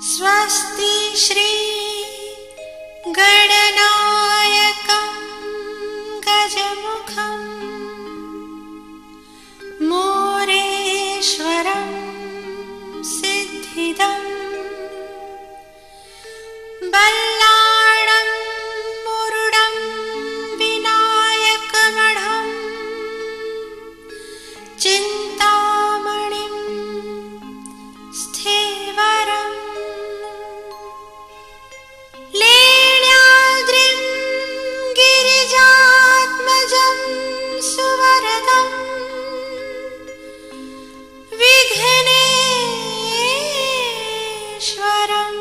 स्वस्ति श्री गणनायकं गजमुखं मोरेश्वरं सिद्धिदं बल्लाळं मुरुडं विनायकमढं चिन्तामणिं स्थेवरं लेण्याद्रिं गिरिजात्मजं सुवरदं विघ्नेश्वरं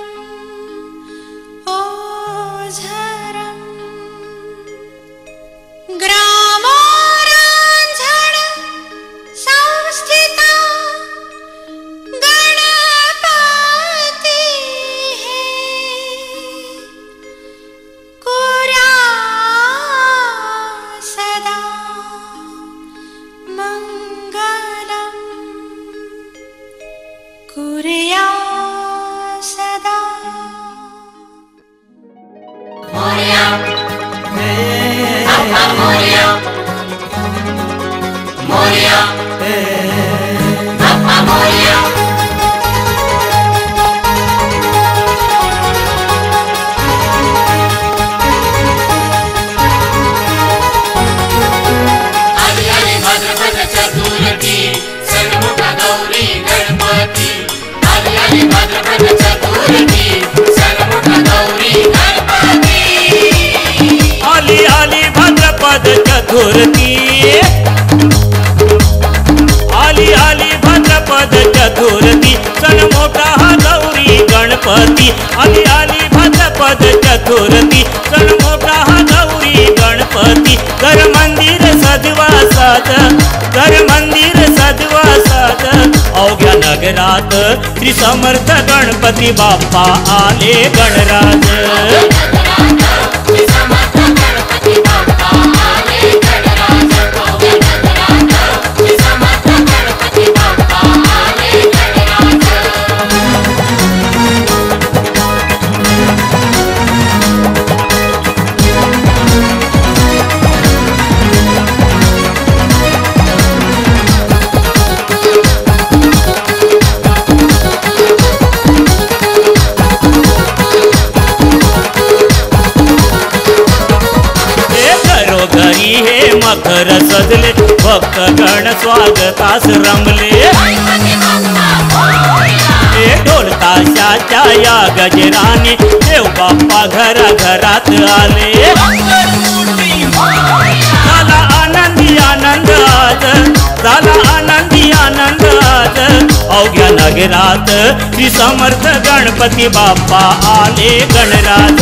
ओझरं ग्रामोराञ्झण संस्थिता गणपति कुर्यात् सदा मङ्गलं कुर्यात् सदा Moria, Papa Moria, Moria, Papa Moria. आदि आदि भाद्रपद चतुर्थी सर्वमुख गौरी गणपति. आदि आदि भाद्रपद चतुर्थी सर्वमुख गौरी गणपति. आली आली भाद्रपद चतुर्थी आली आली भाद्रपद चतुर्थी सण मोठा हा गौरी गणपती. आली आली भाद्रपद चतुर्थी सण मोठा हा गौरी गणपती. घर मंदिर सजवा साज घर मंदिर सजवा साज अवघ्या नगरात श्री समर्थ गणपती बाप्पा आले गणराज. मकर सजले भक्त गण स्वागतास रमले. हे ढोल ताशाच्या या गजराने देव बाप्पा घराघरात आले. झाला आनंदी आनंद आज झाला आनंदी आनंद आज अवघ्या नगरात श्री समर्थ गणपती बाप्पा आले गणराज.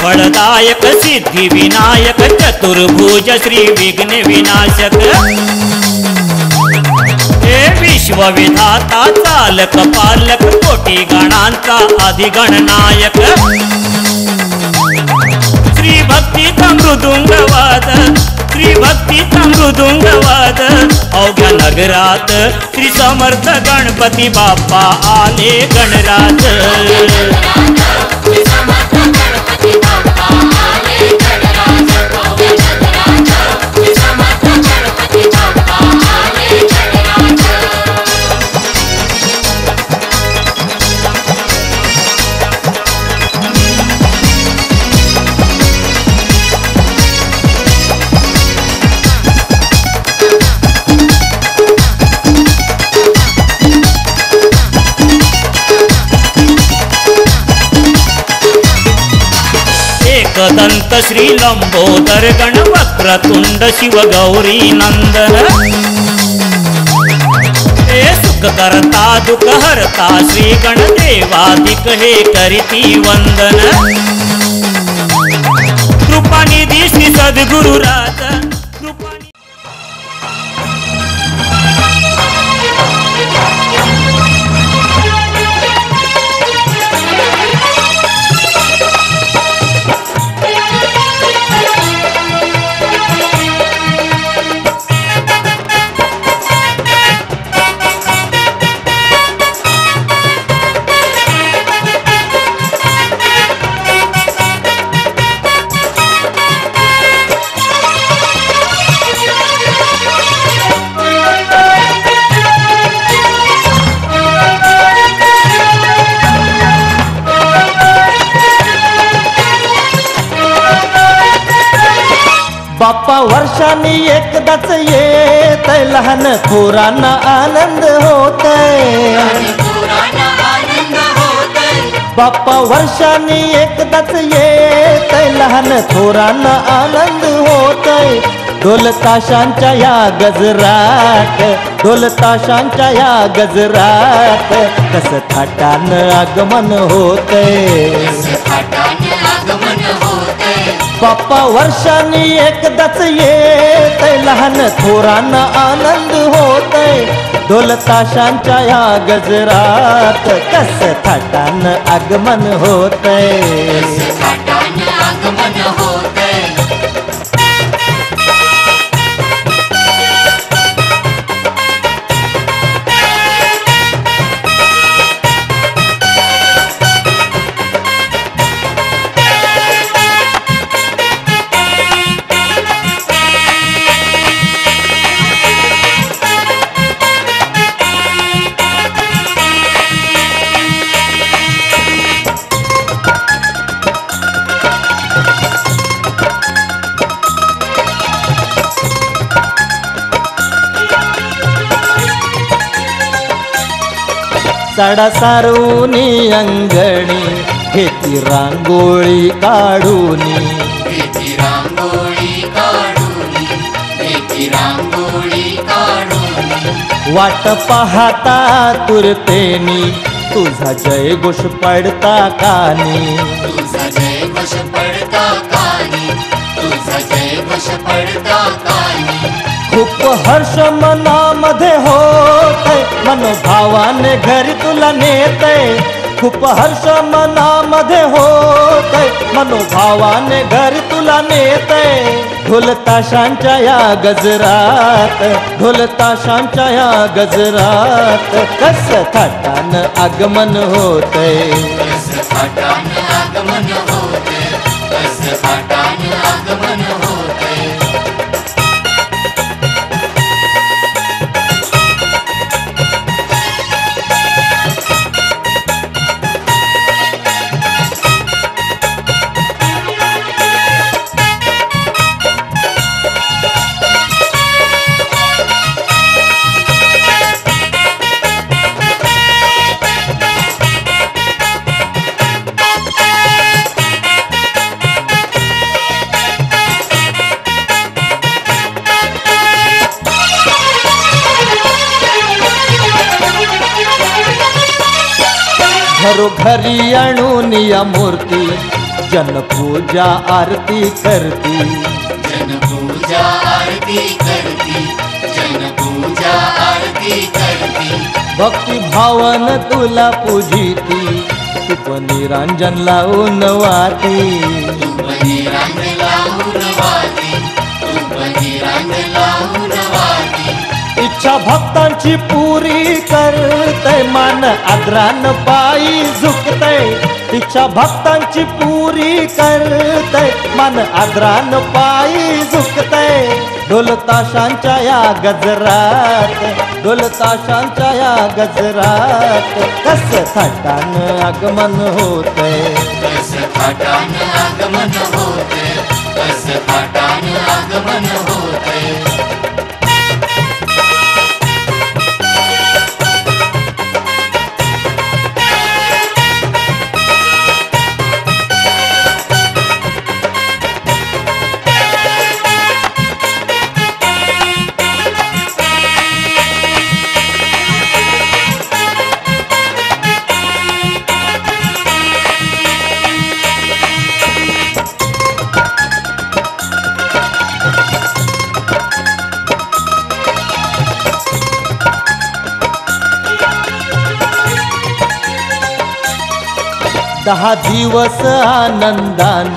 फलदायक सिद्धि विनायक चतुर्भुज श्री विघ्न विनाशक. हे विश्व विधाता चालक पालक कोटी गणांचा अधिगणनायक. श्री भक्तीचा मृदुंगवाद श्री भक्तीचा मृदुंगवाद अवघ्या नगरात श्री समर्थ गणपती बाप्पा आले गणराज. एकदंत श्री लंबोदर गण वक्रतुंड शिव गौरी नंदन. हे सुख सुख करता दुःख हरता श्री गणदेवाधिक हे करीती वंदन कृपानिधी श्री सद्गुरु राज बाप्पा वर्षांनी एकदाच येत लहान थोरांना आनंद होतय बाप्पा वर्षांनी एकदाच येत लहान थोरांना आनंद होतय ढोल ताशांच्या या गजरात ढोल ताशांच्या या गजरात कस थाटानं आगमन होतय बाप्पा वर्षांनी एकदाच येत लहान थोरांना आनंद होतय ढोल ताशांच्या या गजरात कस थाटानं आगमन होतय साडा सारवणी अंगणी घेती रांगोळी काढूनी वाट पाहता तुरतेनी तुझा जय घोष पडता कानी खूप हर्ष मनामध्ये होतय मनोभावाने घरी तुला नेतय खूप हर्ष मनामध्ये होतय मनोभावाने घरी तुला नेतय ढोल ताशांच्या या गजरात ढोल ताशांच्या या गजरात कस थाटानं आगमन होतय घरोघरी आणून या मूर्ती जनपूजा आरती करती भक्ती भावन तुला पूजिती तुप निरांजन लावून वाती इच्छा भक्तांची पुरी करतय मान आदरान पायी झुकतय इच्छा भक्तांची पुरी करतय मन आदरान पायी झुकतय ढोल ताशांच्या या गजरात ढोल ताशांच्या या गजरात कस थाटानं आगमन होतय कस थाटानं आगमन होतय कस थाटानं आगमन होतय 10 दिवस आनंदान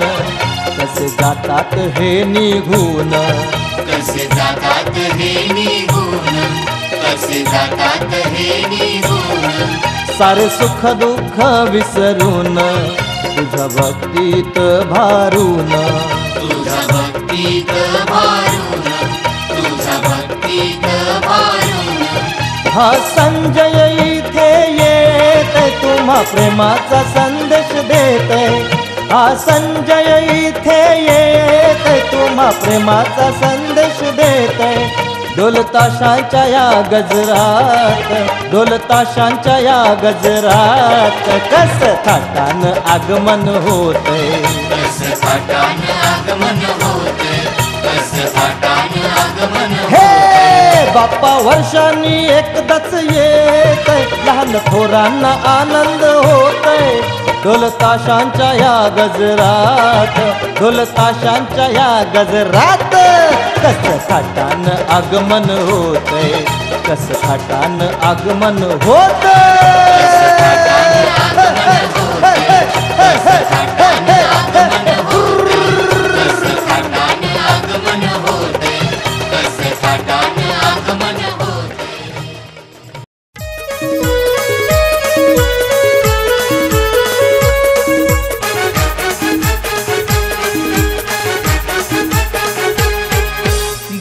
कसे जातात हे निघून, कसे जातात हे निघून, कसे जातात हे निघून. सारे सुख दुःख विसरून तुझ्या भक्तीत भारून, तुझ्या भक्तीत भारून, तुझ्या भक्तीत भारून. हा संजय इथे येते तुम्हा प्रेमाचा संदेश देते, हा संजय इथे येते तुम्हा प्रेमाचा संदेश देते. ढोल ताशांच्या या गजरात, ढोल ताशांच्या या गजरात कस थाटान आगमन होते, कस थाटान आगमन होते, कस थाटान आगमन हे होते. बाप्पा वर्षांनी एकदाच येतय, लहान थोरांना आनंद होतय. ढोल ताशांच्या या गजरात, ढोल ताशांच्या या गजरात कस थाटान आगमन होतय, कस थाटान आगमन होतय.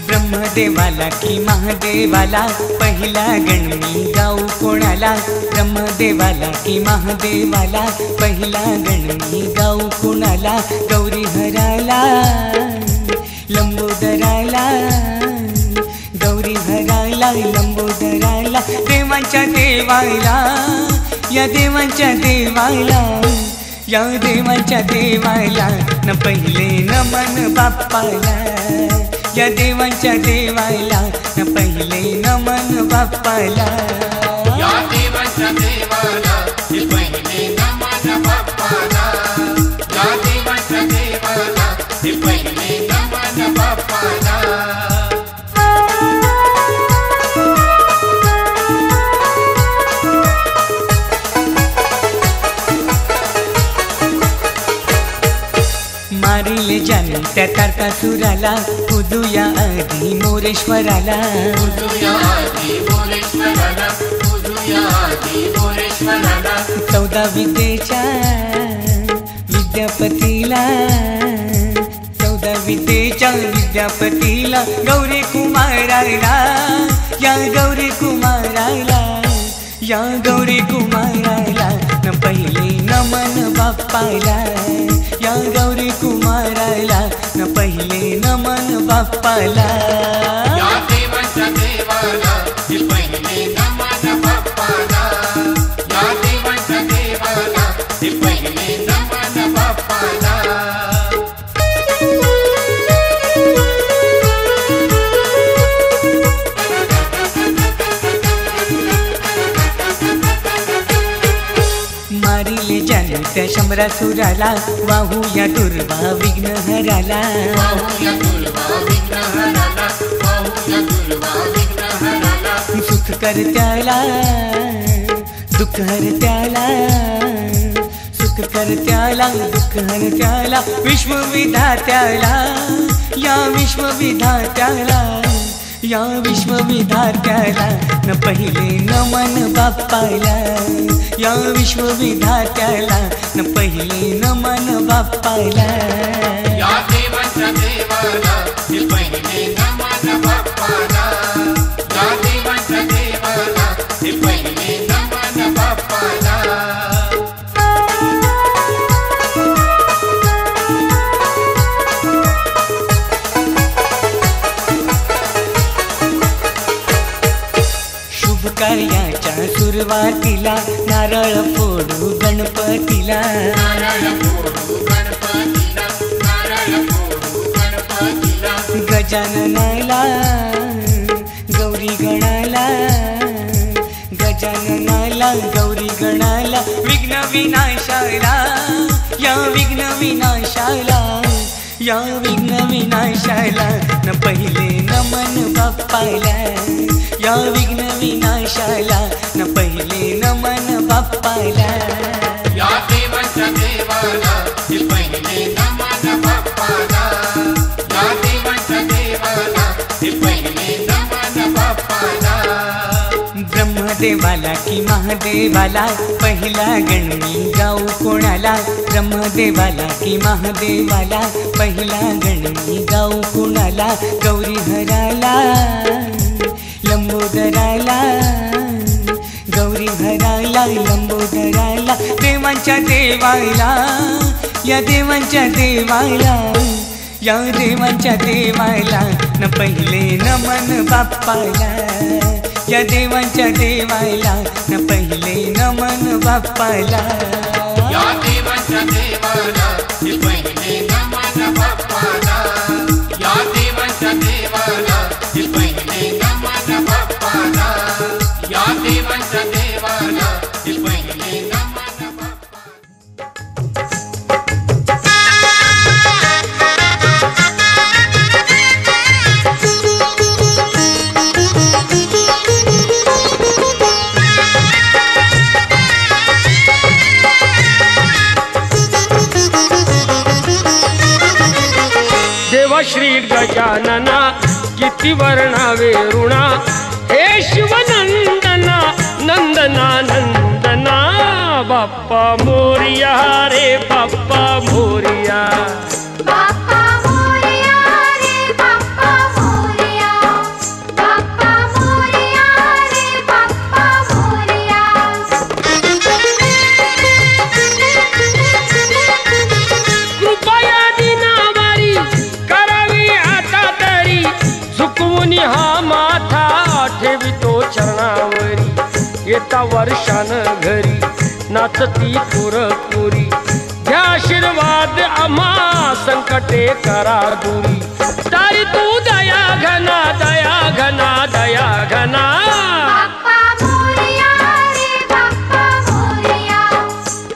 ब्रह्मदेवाला की महादेवाला पहिला गणमी गाऊ कोणाला, ब्रह्मदेवाला की महादेवाला पहिला गणमी गाऊ कोणाला. गौरी हराला लंबोदराला, गौरी हराला लंबोदराला. देवांच्या देवाला, या देवांच्या देवाला, या देवांच्या देवाला न पहिले नमन बाप्पाला, या देवांच्या देवाला न पहिले नमन बाप्पाला. या देवांच्या देवाला हे पहिले नमन बाप्पाला, या देवांच्या देवाला हे पहिले नमन बाप्पाला. मारिले जाणे त्या तारकासुराला, पूजूया आधी मोरेश्वराला, पूजूया आधी मोरेश्वराला, पूजूया आधी मोरेश्वराला. 14 विद्येच्या विद्यापतीला, 14 विद्येच्या विद्यापतीला. गौरी कुमाराला, या गौरी कुमाराला, या गौरी कुमाराला न पहिले नमन बाप्पाला, या गौरी कुमाराला न पहिले नमन बाप्पाला. या देवांच्या देवाला हे पहिले नमन बाप्पाला, या देवांच्या देवाला हे पहिले नमन बाप्पाला. मारिले जाणे त्या शंभरासुराला, वाहूया दुर्वा विघ्नहराला, वाहूया दुर्वा विघ्नहराला, वाहूया दुर्वा विघ्नहराला. सुख करत्याला दुःख हरत्याला, सुख करत्याला दुःख हरत्याला. विश्वविधात्याला, या विश्वविधात्याला, या विश्वविधात्याला न पहिले नमन बाप्पाला, या विश्वविधात्याला न पहिले नमन बाप्पाला. या देवांच्या देवाला हे पहिले नमन बाप्पाला, या देवांच्या देवाला हे पहिले नमन बाप्पाला. शुभ कार्याच्या सुरुवातीला नारळ फोडू गणपतीला, नारळ फोडू गणपतीला, नारळ फोडू गणपतीला. गजाननाला गौरी गणाला, गजाननाला गौरी गणाला. विघ्न विनाशाला, या विघ्न विनाशाला, या विघ्न विनाशाला न पहिले नमन बाप्पाला, या विघ्न विनाशाला न पहिले नमन बाप्पाला. या देवांच्या ब्रह्मदेवाला की महादेवाला पहिला गणमी गाऊ कोणाला ब्रह्मदेवाला की महादेवाला पहिला गणमी गाऊ कोणाला गौरी हराला लंबोदराला गौरी हराला लंबोदराला देवांच्या देवाला या देवांच्या देवाला या देवांच्या देवाला न पहिले नमन बाप्पाला या देवांच्या देवाला न पहिले नमन बाप्पाला या देवांच्या देवाला हे पहिले नमन बाप्पाला या देवांच्या देवाला हे पहिले नमन बाप्पाला या देवांच्या देवाला हे पहिले नमन बाप्पाला देवा श्री गजानना किती वर्णावे ऋणा हे शिवनंदना नंदना नंदना बाप्पा मोरिया रे बाप्पा मोरिया बाप्पा मोरया रे बाप्पा मोरया बाप्पा मोरया रे बाप्पा मोरया कृपया दिनावारी करावी आता तरी झुकवून हा माथा ठेवितो चरणावरी येता वर्षान घरी नाचती पुरपुरी द्या आशीर्वाद आम्हा संकटे करा दुरी तारी तू दया घना दया घना दया घना बाप्पा मोरया रे बाप्पा मोरया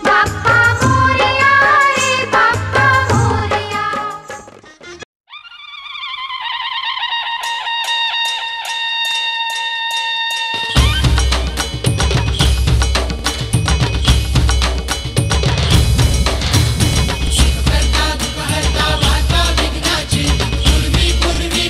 बाप्पा मोरया रे बाप्पा मोरया करता दुपहरता वार्ता विघ्नाची पूर्वी पूर्वी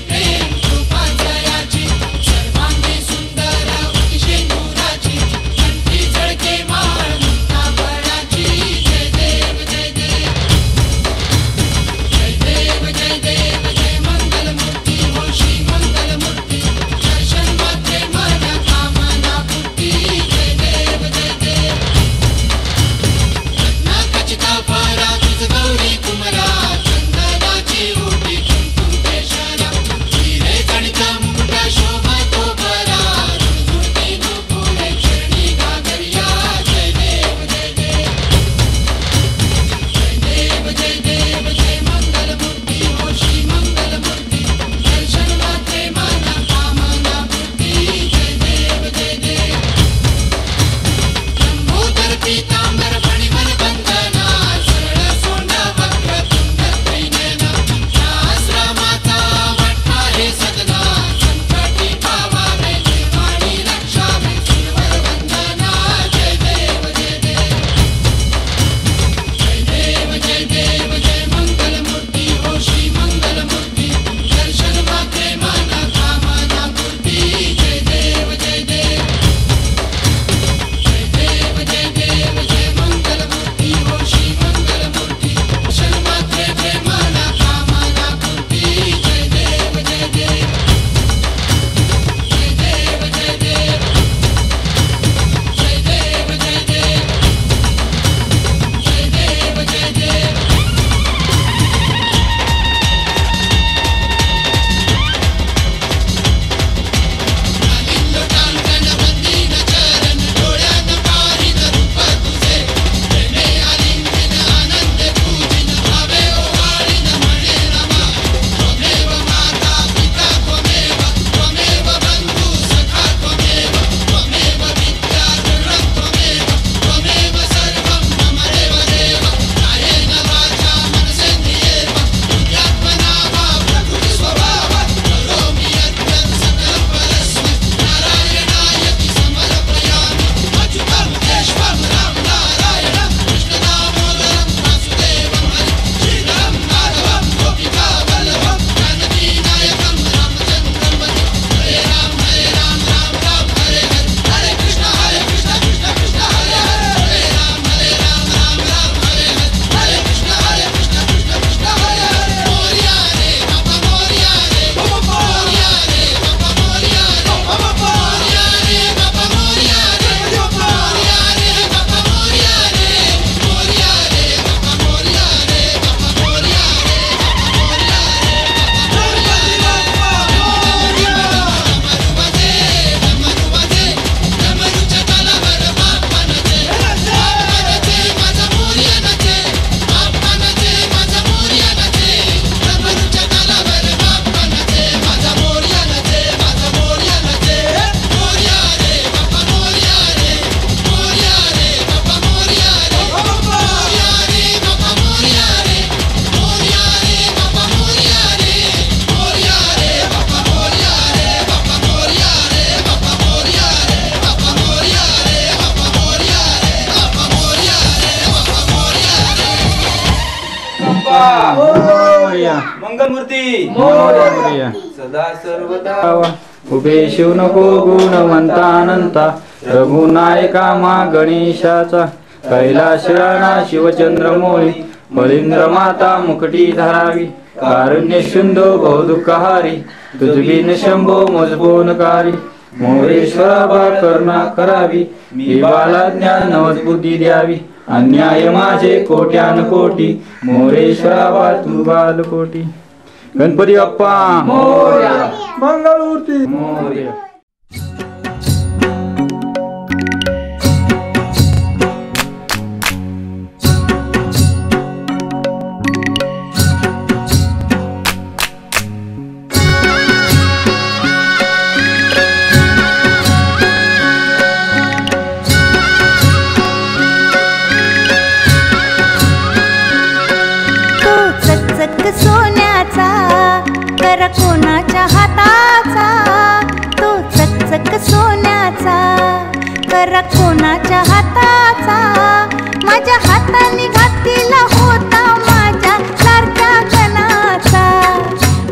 मंगलमूर्ती मोरया. सदा सर्वदा उभे शिव नको गुणवंता अनंता रघुनायका मा गणेशाचा कैलास राणा शिवचंद्र मोळी मलिंद्र माता मुकटी धरावी कारुण्य शुंदो बहुदुःखहारी तुझबिन शंभो मजबोनकारी मोरेश्वरा बा करुणा करावी मी बाला ज्ञान नवस बुद्धी द्यावी अन्याय माझे कोट्यान कोटी मोरेश्वरा बा तू बाल कोटी. गणपती बाप्पा मोरया. मंगलमूर्ती मोरया. सोन्याचा कर कोणाच्या हाताचा तो चकचक सोन्याचा कर कोणाच्या हाताचा माझ्या हाताने घातलेला होता माझ्या सारख्या गणाचा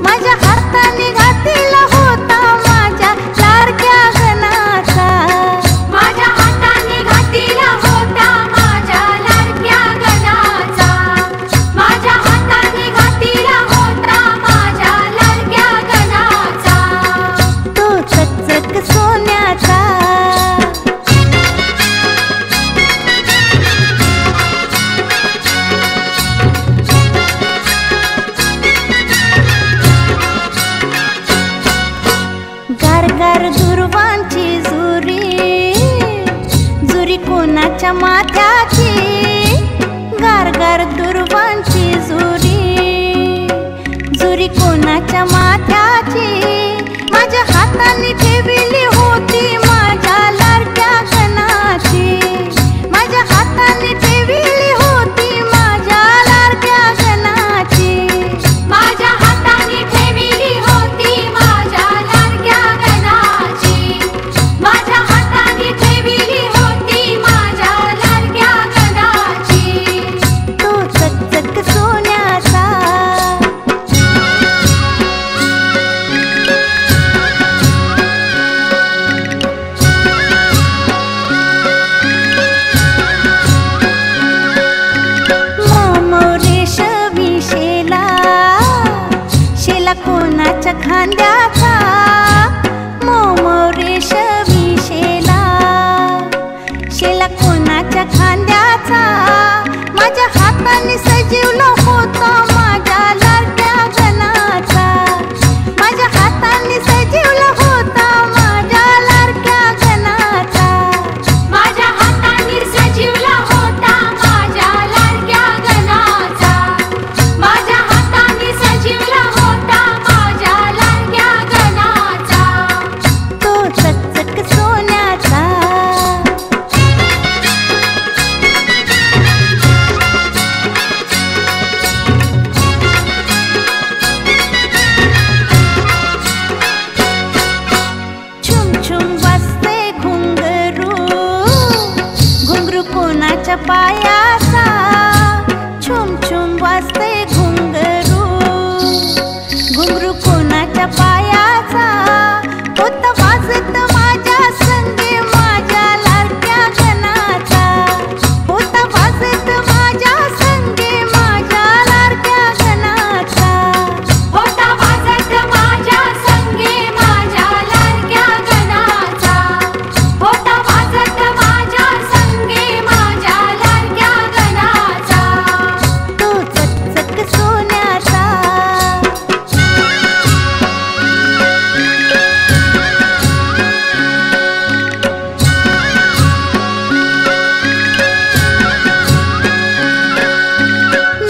माझ्या हाताने घातलेला होता माझ्या सारख्या गणाचा माझ्या हाताने घातलेला होता माझ्या लाडक्या गणाचा माझ्या हाताने घातलेला होता माझ्या लाडक्या गणाचा तो चकचक सोन्याचा. गारगार दुर्वांची जुरी जुरी कोणाच्या माथ्याची गारगार दुर्वांची जुरी जुरी कोणाच्या माथ्याची माझ्या हाताने ठेवली होती माझ्या लाडक्या गणाची माझ्या हाताने ठेवली होती माझ्या लाडक्या गणाची माझ्या हाताने ठेवली होती माझ्या लाडक्या गणाची माझ्या हाताने ठेवली होती माझ्या लाडक्या गणाची तो चकचक सोन्याचा. मोरेश विशेला शेला कोणाच्या खांद्याचा मोरेश विशेला शेला कोणाच्या खांद्याचा माझ्या हाताने सजीवला होता माझ्या लाडक्या गणाचा माझ्या हाताने सजीवला होता माझ्या लाडक्या गणाचा माझ्या हाताने सजीवला होता माझ्या लाडक्या गणाचा माझ्या हाताने सजीवला होता माझ्या लाडक्या गणाचा तो चकचक सोन्याचा. छुम छुम वाजते घुंगरू घुंगरू कोणाच्या पायाचा छुम छुम वाजते घुंगरू घुंगरू कोणाच्या पायाचा होत वाजत माझ्या संगे माझ्या लाडक्या गणाचा होत वाजत माझ्या संगे माझ्या लाडक्या गणाचा होत वाजत माझ्या संगे माझ्या लाडक्या गणाचा होत वाजत माझ्या संगे माझ्या लाडक्या गणाचा तो चकचक सोन्याचा.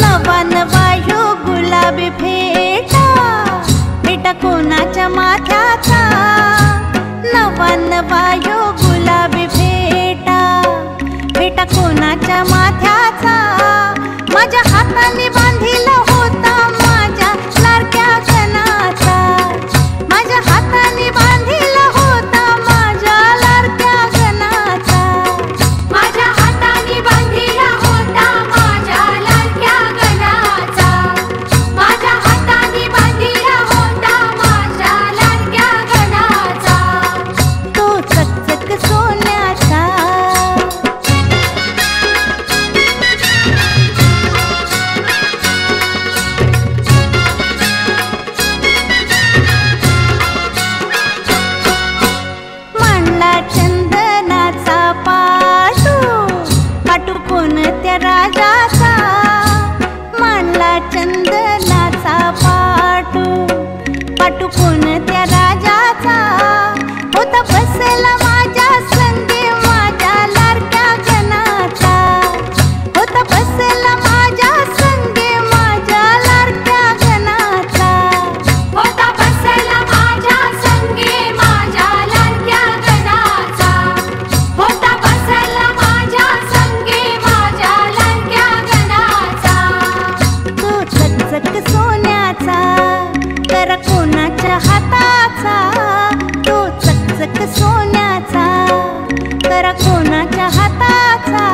नवा नवा यो गुलाबी फेटा फेटा कोणाच्या माथ्याचा नवा नवा यो गुलाबी फेटा फेटा कोणाच्या माथ्याचा माझ्या हाताने बांधिला होता माझ्या लाडक्या गणाचा माझ्या हाताने बांधिला होता माझ्या लाडक्या गणाचा माझ्या हाताने बांधिला होता माझ्या लाडक्या गणाचा माझ्या हाताने कोणत्या राजाचा होता बसला माझ्या संगे माझ्या लाडक्या गणाचा होता बसला माझ्या संगे माझ्या लाडक्या गणाचा होता बसला माझ्या संगे माझ्या लाडक्या गणाचा होता बसला माझ्या संगे माझ्या लाडक्या गणाचा तो चकचक सोन्याचा कर कोणाच्या हाताचा तो चकचक सोन्याचा कर कोणाच्या हाताचा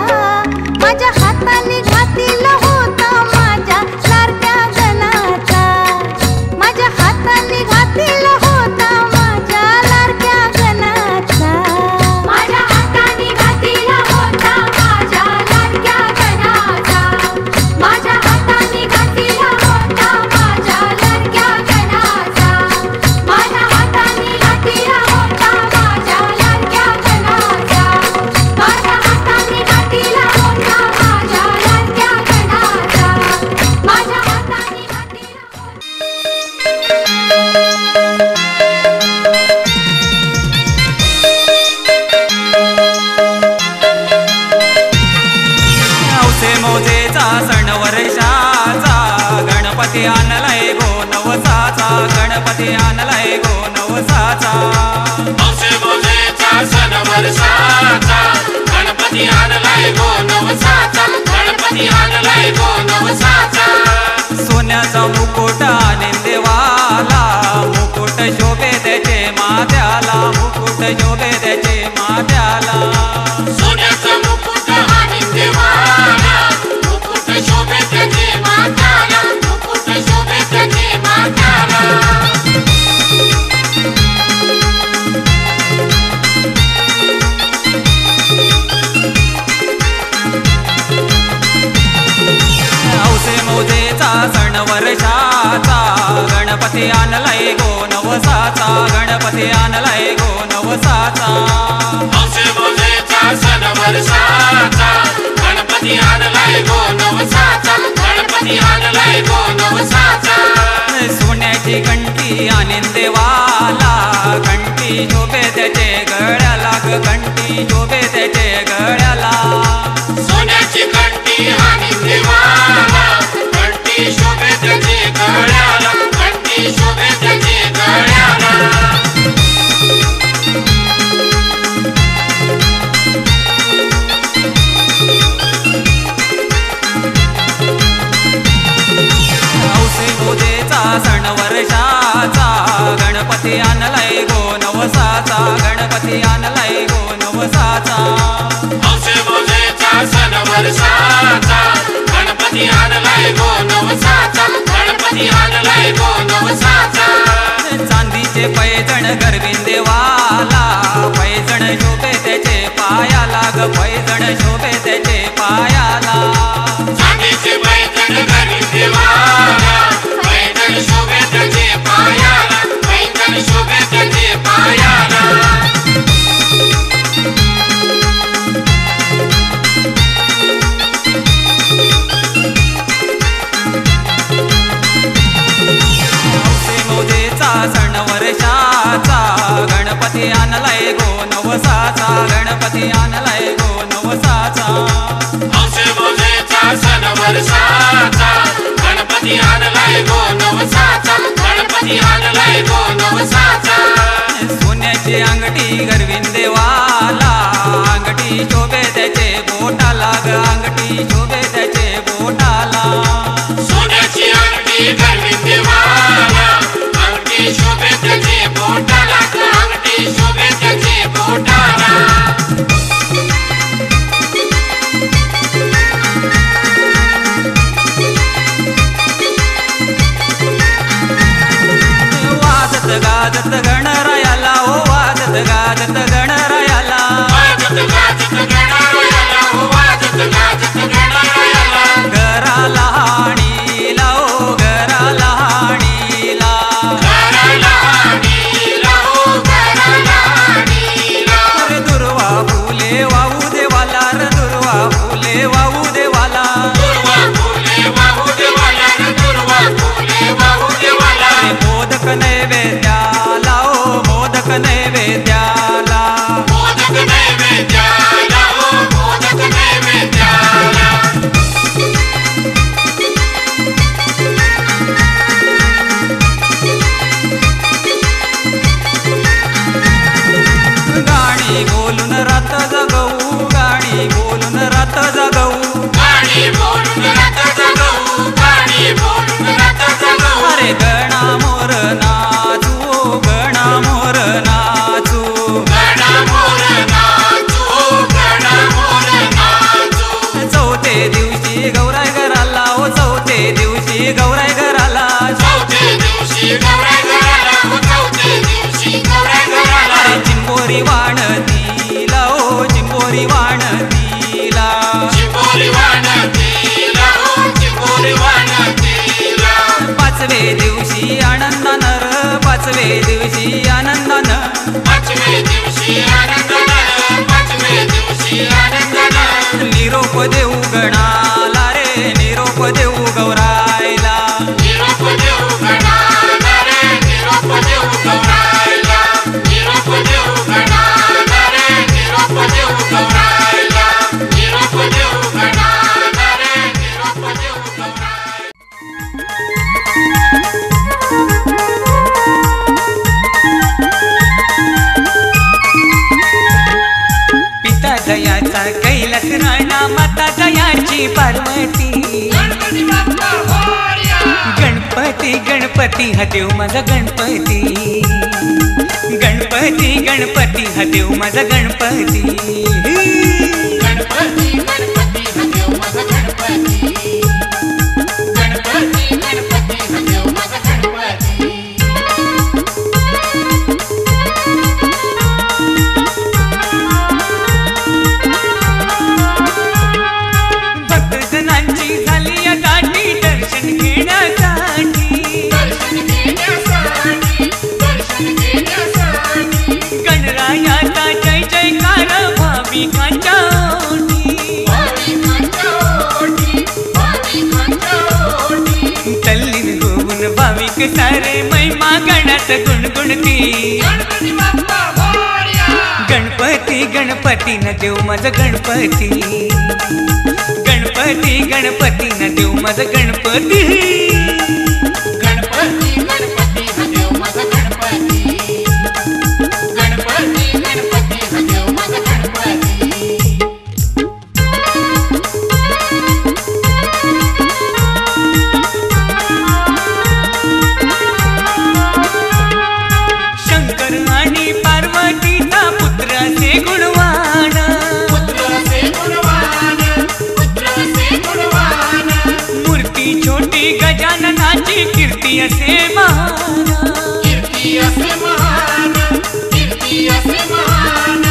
माझ्या हाताने घातीला होता माझ्या लाडक्या गणाचा माझ्या हाताने घातीला होता माझ्या लाडक्या गणाचा माझ्या हाताने घातीला होता माझ्या लाडक्या गणाचा माझ्या हाताने घातीला होता माझ्या लाडक्या गणाचा माझ्या हाताने घातीला होता माझ्या लाडक्या गणाचा माझ्या हाताने घातीला होता माझ्या लाडक्या गणाचा माझ्या हाताने घातीला औसे मोजेचा सण वर्षाचा गणपती आणलाय गो नवसाचा गणपती आणलाय गो नवसाचा औसे मोजेचा सण वर्षाचा गणपती आणलाय गो नवसाचा गणपती आणलाय गो नवसाचा सोन्याचा मुकुट आणि देवाला मुकुट शोभे त्याचे माथ्याला मुकुट शोभे त्याचे माथ्याला सोन्याचा मुकुट आणि देवाला मुकुट शोभे त्याचे माथ्याला मुकुट शोभे त्याचे माथ्याला औसे मोजेचा सण वर्षाचा गणपती आणलाय गो नवसाचा गणपती आणलाय गो नवसाचा औसे मोजेचा सण वर्षाचा गणपती आणलाय गो नवसाचा गणपती आणलाय गो नवसाचा सोन्याची घंटी आणि देवाला घंटी शोभे त्याचे गळ्याला ग घंटी शोभे त्याचे गळ्याला सोन्याची घंटी आणि देवाला घंटी शोभे त्याचे गळ्याला घंटी शोभे त्याचे गळ्याला औसे मोजेचा सण वर्षाचा गणपती आणलाय गो नवसाचा गणपती आणलाय गो नवसाचा औसे मोजेचा सण वर्षाचा गणपती आणलाय गो नवसाचा गणपती आणलाय गो नवसाचा चांदीचे पैजण गरवीन देवाला पैजण शोभे त्याचे पायाला ग पैजण शोभे त्याचे पायाला चांदीचे पैठण घरी देवाला पैठण शोभे त्याचे पायाला पैठण शोभे त्याचे पायाला औसे मोजेचा सण वर्षाचा गणपती आणलाय गो नवसाचा गणपती आणलाय गो नवसाचा औसे मोजेचा सण वर्षाचा गणपती आणलाय गो नवसाचा गणपती आणलाय गो नवसाचा सोन्याची अंगठी गरवीन देवाला अंगठी शोभे त्याचे बोटाला ग अंगठी शोभे त्याचे बोटाला सोन्याची अंगठी घरी देवाला अंगठी शोभे त्याचे बोटाला अंगठी शोभे त्याचे बोटाला वाजत गाजत गणरायाला ओ वाजत गाजत गणरायाला वाजत गाजत गणरायाला हो वाजत गाजत गणरायाला घराला हाणीला ओ घराला हाणीला घराला हाणीला हो घराला हाणीला रे दुर्वा फुले वाहू देवाला रे दुर्वा फुले वाहू देवाला दुर्वा फुले वाहू देवाला रे दुर्वा फुले वाहू देवाला रे मोदक नैवेद्या चिंबोरी वाणतीला ओ चिंबोरी वाणतीला चिंबोरी वाणतीला ओ चिंबोरी वाणतीला पाचवे दिवशी आनंदानं र पाचवे दिवशी आनंदानं पाचवे दिवशी आनंदानं पाचवे दिवशी आनंदानं निरोप देऊ गणाला रे निरोप देऊ गौरायला निरोप देऊ गणाला रे निरोप देऊ गौरायला निरोप देऊ गणाला रे निरोप देऊ गौरायला निरोप देऊ गणाला रे निरोप देऊ गौरायला पिता दयाचा कैलास राणा माता दयाची पार्वती गणपती बाप्पा मोरया गणपती गणपती हा देव माझा गणपती गणपती गणपती हा देव माझा गणपती गणपती गणपती हा देव माझा गणपती गणपती गणपती हा देव माझा गणपती भक्तजनांची झाली दाटी दर्शन घेण्यासाठी दर्शन घेण्यासाठी दर्शन घेण्यासाठी गणरायाचा जय जयकार भाविकांच्या ओठी. भाविकांच्या ओठी भाविकांच्या ओठी तल्लीन होऊन भाविक सारे महिमा गणात गुणगुणती गणपती बाप्पा मोरया गणपती गणपती न देव माझा गणपती गणपती गणपती न देव माझा गणपती गणपती गणपती हा देव माझा गणपती गणपती गणपती हा देव माझा गणपती शंकर आणि पार्वतीचा पुत्र असे गुणवान पुत्रसे गुणवान पुत्रसे गुणवान मूर्ती छोटी गजाननाची कीर्ती असे महान कीर्ती असे महान कीर्ती असे महान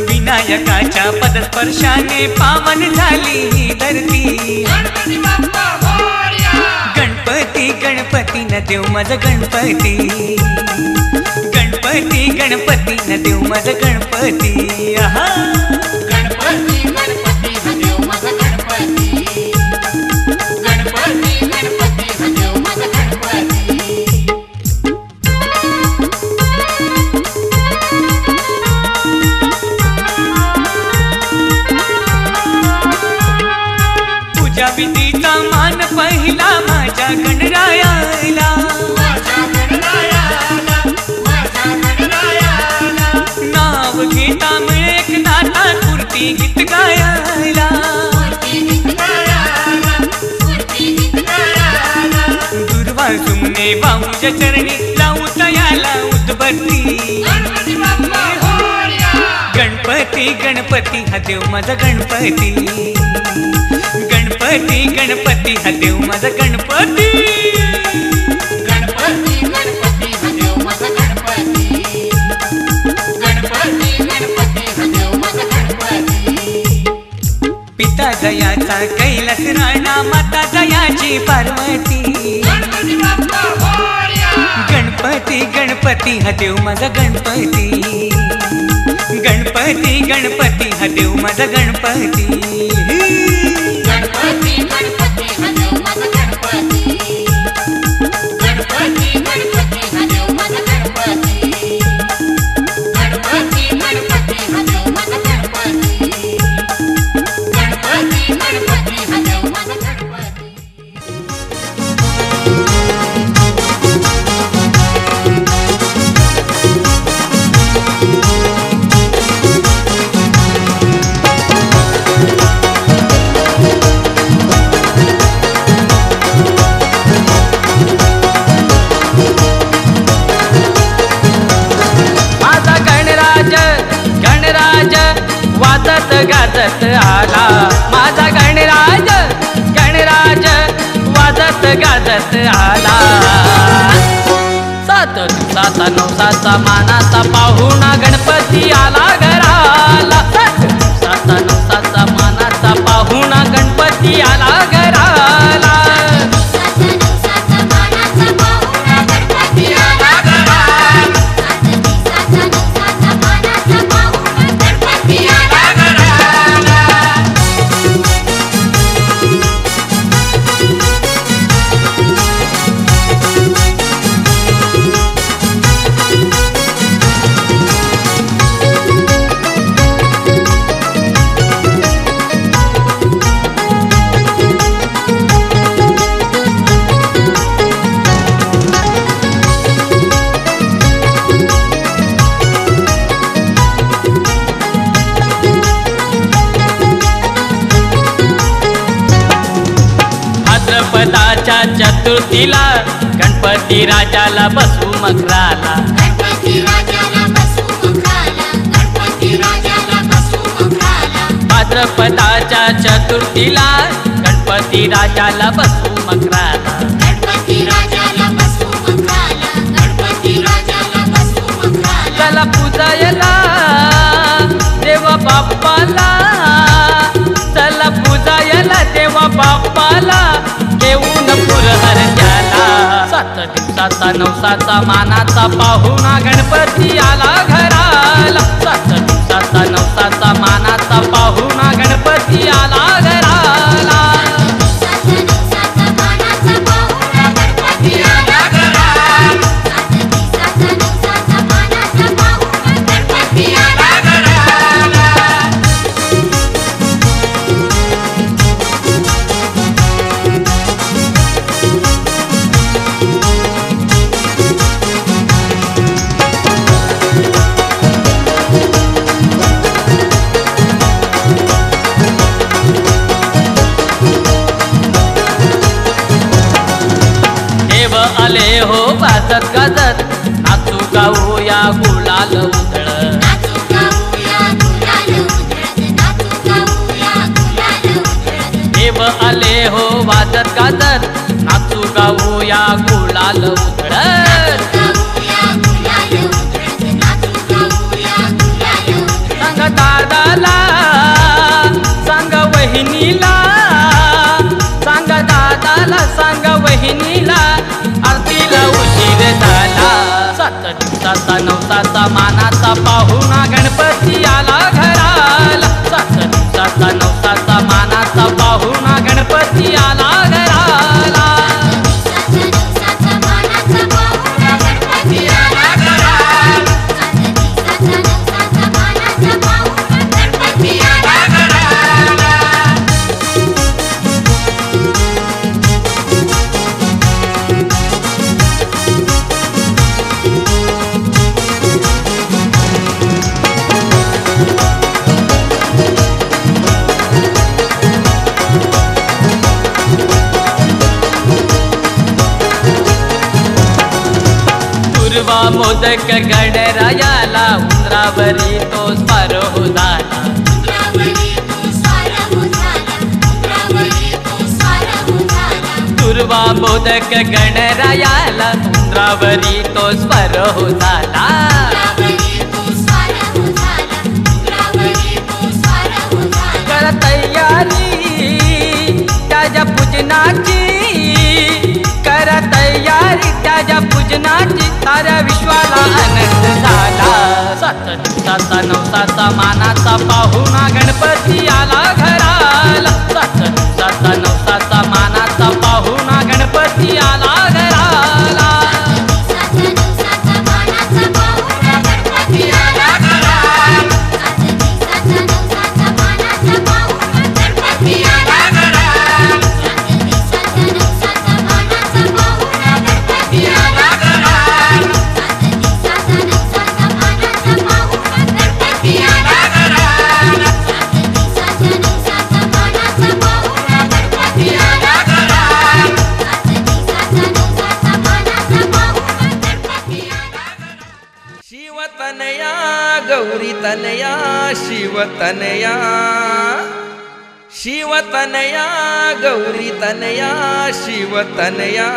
विनायकाच्या पदस्पर्शाने पावन झाली ही धरती गणपती बाप्पा मोरया गणपती गणपती न देव माझा गणपती गणपती गणपती न देव माझा गणपती आहा गणपती गणपती हा देव माझा गणपती गणपती गणपती हा देव माझा गणपती पूजा विधीचा मान पहिला माझ्या गणरायाला माझ्या गणरायाला माझ्या गणरायाला नाव घेता मिळे एक नाता कुर्ती गीत गायला मूर्ती गीत गायाला मूर्ती गीत गायाला दुर्वा सुमने बाहुच्या चरणी लावू तयाला उद्बत्ती गणपती बाप्पा मोरया गणपती गणपती हा देव माझा गणपती गणपती गणपती हा देव माझा गणपती गणपती गणपती हा देव माझा गणपती गणपती गणपती हा देव माझा गणपती पिता दयाचा कैलास राणा माता दयाची पार्वती गणपती बाप्पा मोरया गणपती गणपती हा देव माझा गणपती गणपती गणपती हा देव माझा गणपती गणपती गणपती हा देव माझा गणपती गणपती गणपती हा देव माझा गणपती गणपती गणपती हा देव माझा गणपती गणपती गणपती हा देव माझा गणपती गाजत आला माझा गणराज गणराज वाजत गाजत आला सात दिवसाचा नवसाचा मानाचा पाहुणा गणपती आला चतुर्थीला गणपती राजाला बसू मकराला. गणपती राजाला बसू मकराला. गणपती राजाला बसू मकराला. भाद्रपदाच्या चतुर्थीला गणपती राजाला बसू मकराला. गणपती राजाला बसू मकराला. गणपती राजाला बसू मकराला. चला पूजायला देवा बाप्पाला. चला पूजायला देवा बाप्पाला. घेऊन पुरहर त्याला. 7 दिवसाचा नवसाचा मानाचा पाहुणा गणपती आला घराला. 7 दिवसाचा नवसाचा मानाचा पाहुणा गणपती आला घराला. दिवसाचा मानाचा पाहुणा गणपती आला घराला. 7 दिवसाचा नवसाचा मानाचा पाहुणा गणपती आला घराला. देव आले हो वाजत गाजत नाचू गाऊ या गुलाल उधळ. नाचू गाऊया गुलाल उधळत. नाचू गाऊया गुलाल उधळत. देव आले हो वाजत गाजत नाचू गाऊ या गुलाल उधळ. गाऊया गुलाल उधळत. नाचू गाऊया गुलाल उधळत. सांग दादाला सांग वहिनीला. सांग दादाला सांग वहिनीला. आरतीला उशीर झाला. 7 दिवसाचा नवसाचा मानाचा पाहुणा गणपती आला घराला. 7 दिवसाचा नवसाचा मानाचा पाहुणा गणपती आला घराला. दिवसाचा मानाचा पाहुणा गणपती आला घराला. 7 दिवसाचा नवसाचा मानाचा पाहुणा गणपती आला घराला. दुर्वा मोदक गणरायाला उंदरावरी तो स्वार हो झाला. उंदरावरी तो स्वार हो झाला. उंदरावरी तो स्वार हो झाला. दुर्वा मोदक गणरायाला उंदरावरी तो स्वार हो झाला. उंदरावरी तो स्वार हो झाला. उंदरावरी तो स्वार हो झाला. कर तयारी त्याच्या पूजनाची. कर तयारी त्याच्या पूजनाची. साऱ्या विश्वाला आनंद झाला. 7 दिवसाचा नवसाचा मानाचा पाहुणा गणपती आला घराला. 7 दिवसाचा नवसाचा मानाचा पाहुणा गणपती आला घराला. दिवसाचा नवसाचा मानाचा पाहुणा गणपती आला घराला. 7 दिवसाचा नवसाचा मानाचा पाहुणा गणपती आला घराला. 7 दिवसाचा नवसाचा मानाचा पाहुणा गणपती आला घराला. 7 दिवसाचा नवसाचा मानाचा पाहुणा गणपती आला घराला. 7 दिवसाचा नवसाचा मानाचा पाहुणा गणपती आला घराला. 7 दिवसाचा नवसाचा मानाचा पाहुणा गणपती आला घराला. शिवतनया गौरी तनया शिवतनया. शिवतनया गौरी तनया शिवतनया.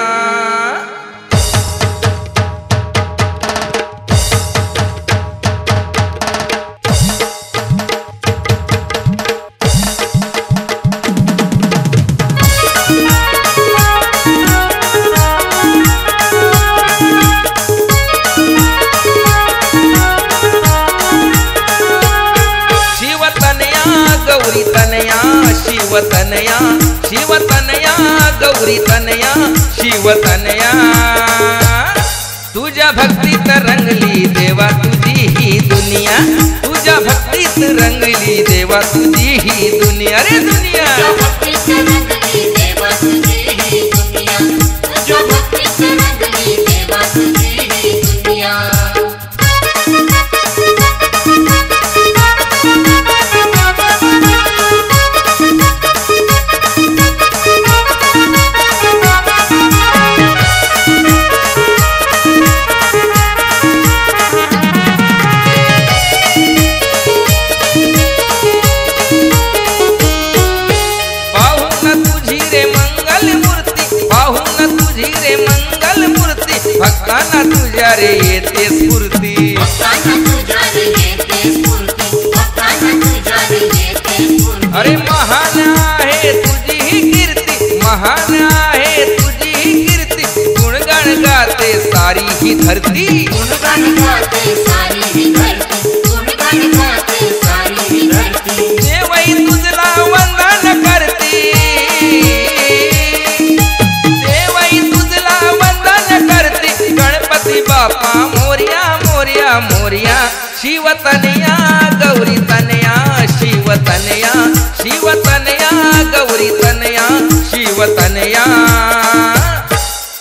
शिवतनया गौरी तनया शिवतनया. शिवतनया गौरी तनया शिवतनया. तुझ्या भक्तीत रंगली देवा तुझी ही दुनिया. तुझ्या भक्तीत रंगली देवा तुझी ही दुनिया. रे दुनिया. भक्तीत रंगली देवा तुझी ही दुनिया. तुझ्या भक्तीत रंगली देवा तुझी ही दुनिया. येते स्फूर्ती अरे महान आहे तुझी ही कीर्ती महान आहे तुझी ही कीर्ती गुणगान गाते सारी ही धरती देवई तुझला वंदन करती देवई तुझला वंदन करती गणपती बाप्पा मोर्या मोर्या मोर्या शिवतनया गौरी तनया शिवतनया शिवतनया गौरी तनया शिवतनया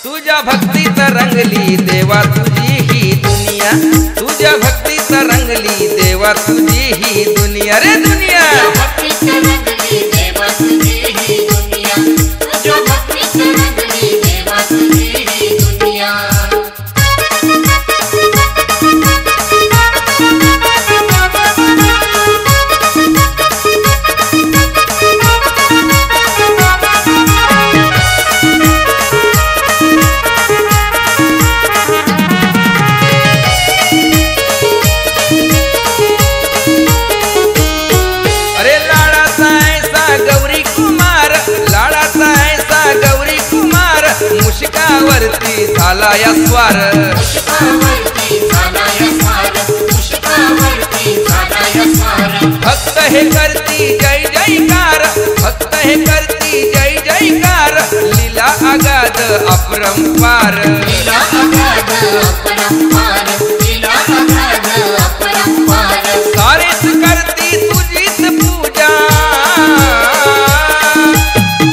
तुझ्या भक्तीत रंगली देवा तुझी ही दुनिया तुझ्या भक्तीत रंगली देवा तुझी ही दुनिया रे दुनिया मुश्कावरती झाला या स्वार भक्त हे करती जय जयकार भक्त हे करती जय जयकार लीला अगाध अपरंपार सारेच करती तुझीच पूजा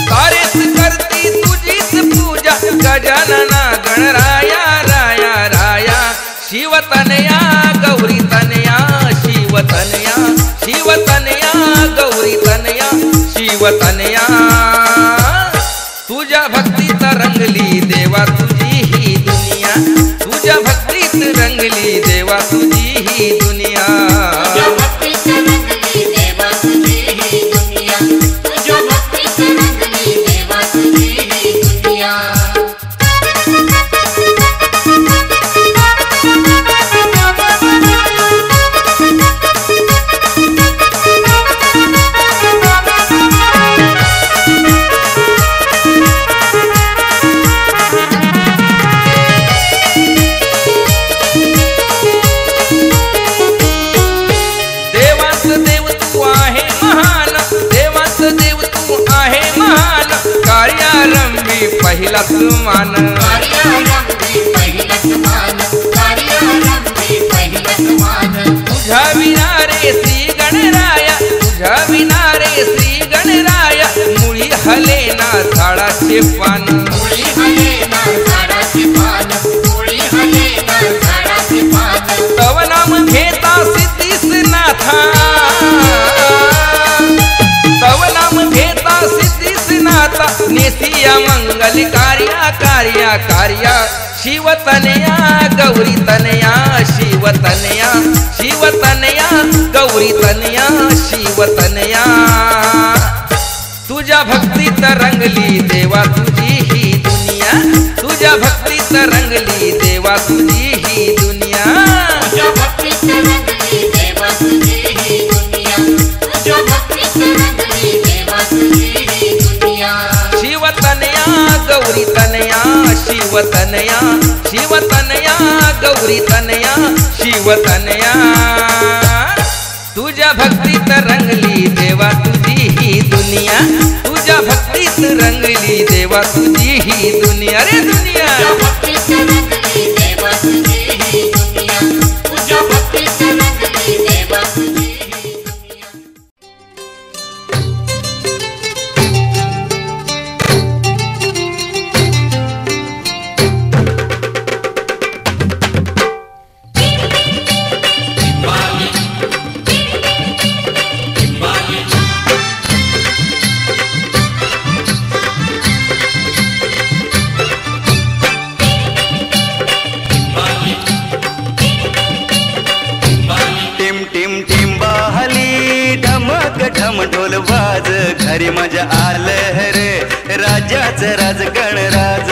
सारेच करती तुझीच पूजा गजानना गणराया राया राया शिवतनया गौरी तनया शिवतनया शिवतनया गौरी तनया शिवतनया तुझ्या भक्तीत रंगली देवा तुझी ही दुनिया तुझ्या भक्तीत रंगली देवा तुझी ही दुनिया पहिला मान तुझ्या विनारे श्री गणराया तुझ्या विनारे श्री गणराया मुळी हलेना झाडाचे पान तव नाम घेता सिद्धीस नाथा तव नाम घेता सिद्धीस नाथा नेसिया मंगल कार्या कार्या कार्या शिवतनया गौरी तनया शिवतनया शिवतनया गौरी तनया शिवतनया तुझ्या भक्तीत रंगली देवा तुझी ही दुनिया तुझ्या भक्तीत रंगली देवा तुझी ही दुनिया तुझ्या भक्तीत रंगली देवा तुझी ही दुनिया तुझ्या भक्तीत रंगली देवा तुझी ही दुनिया शिवतनया गौरी तनया शिवतनया शिवतनया गौरी तनया शिवतनया तुझ्या भक्तीत रंगली देवा तुझी ही दुनिया तुझ्या भक्तीत रंगली देवा तुझी ही दुनिया रे दुनिया तुझ्या भक्तीत रंगली देवा तुझी ही दुनिया तुझ्या भक्तीत रंगली देवा तुझी ही दुनिया ढोल वाज घरी मजा आलं रे राजाचं राज गणराज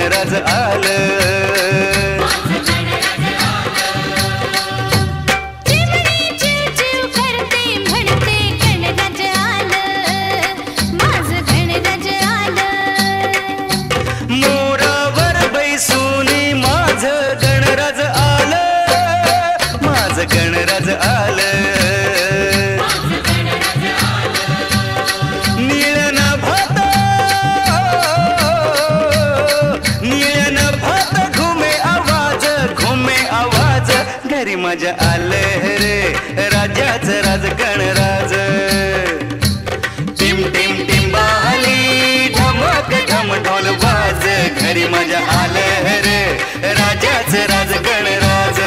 गणराज आलं चिमणी चिव चिव करते म्हणते गणराज आलं, माझं गणराज आलं. मोरावर बैसूनी माझं गणराज आलं, माझं गणराज आलं. निळन भात घुमे आवाज घरी मजा आलं रे राजाचं राज गणराज. टिम टिम टिम बाली ढमक ढम ढोल बाज घरी मजा आलं रे राजाचं राज गणराज.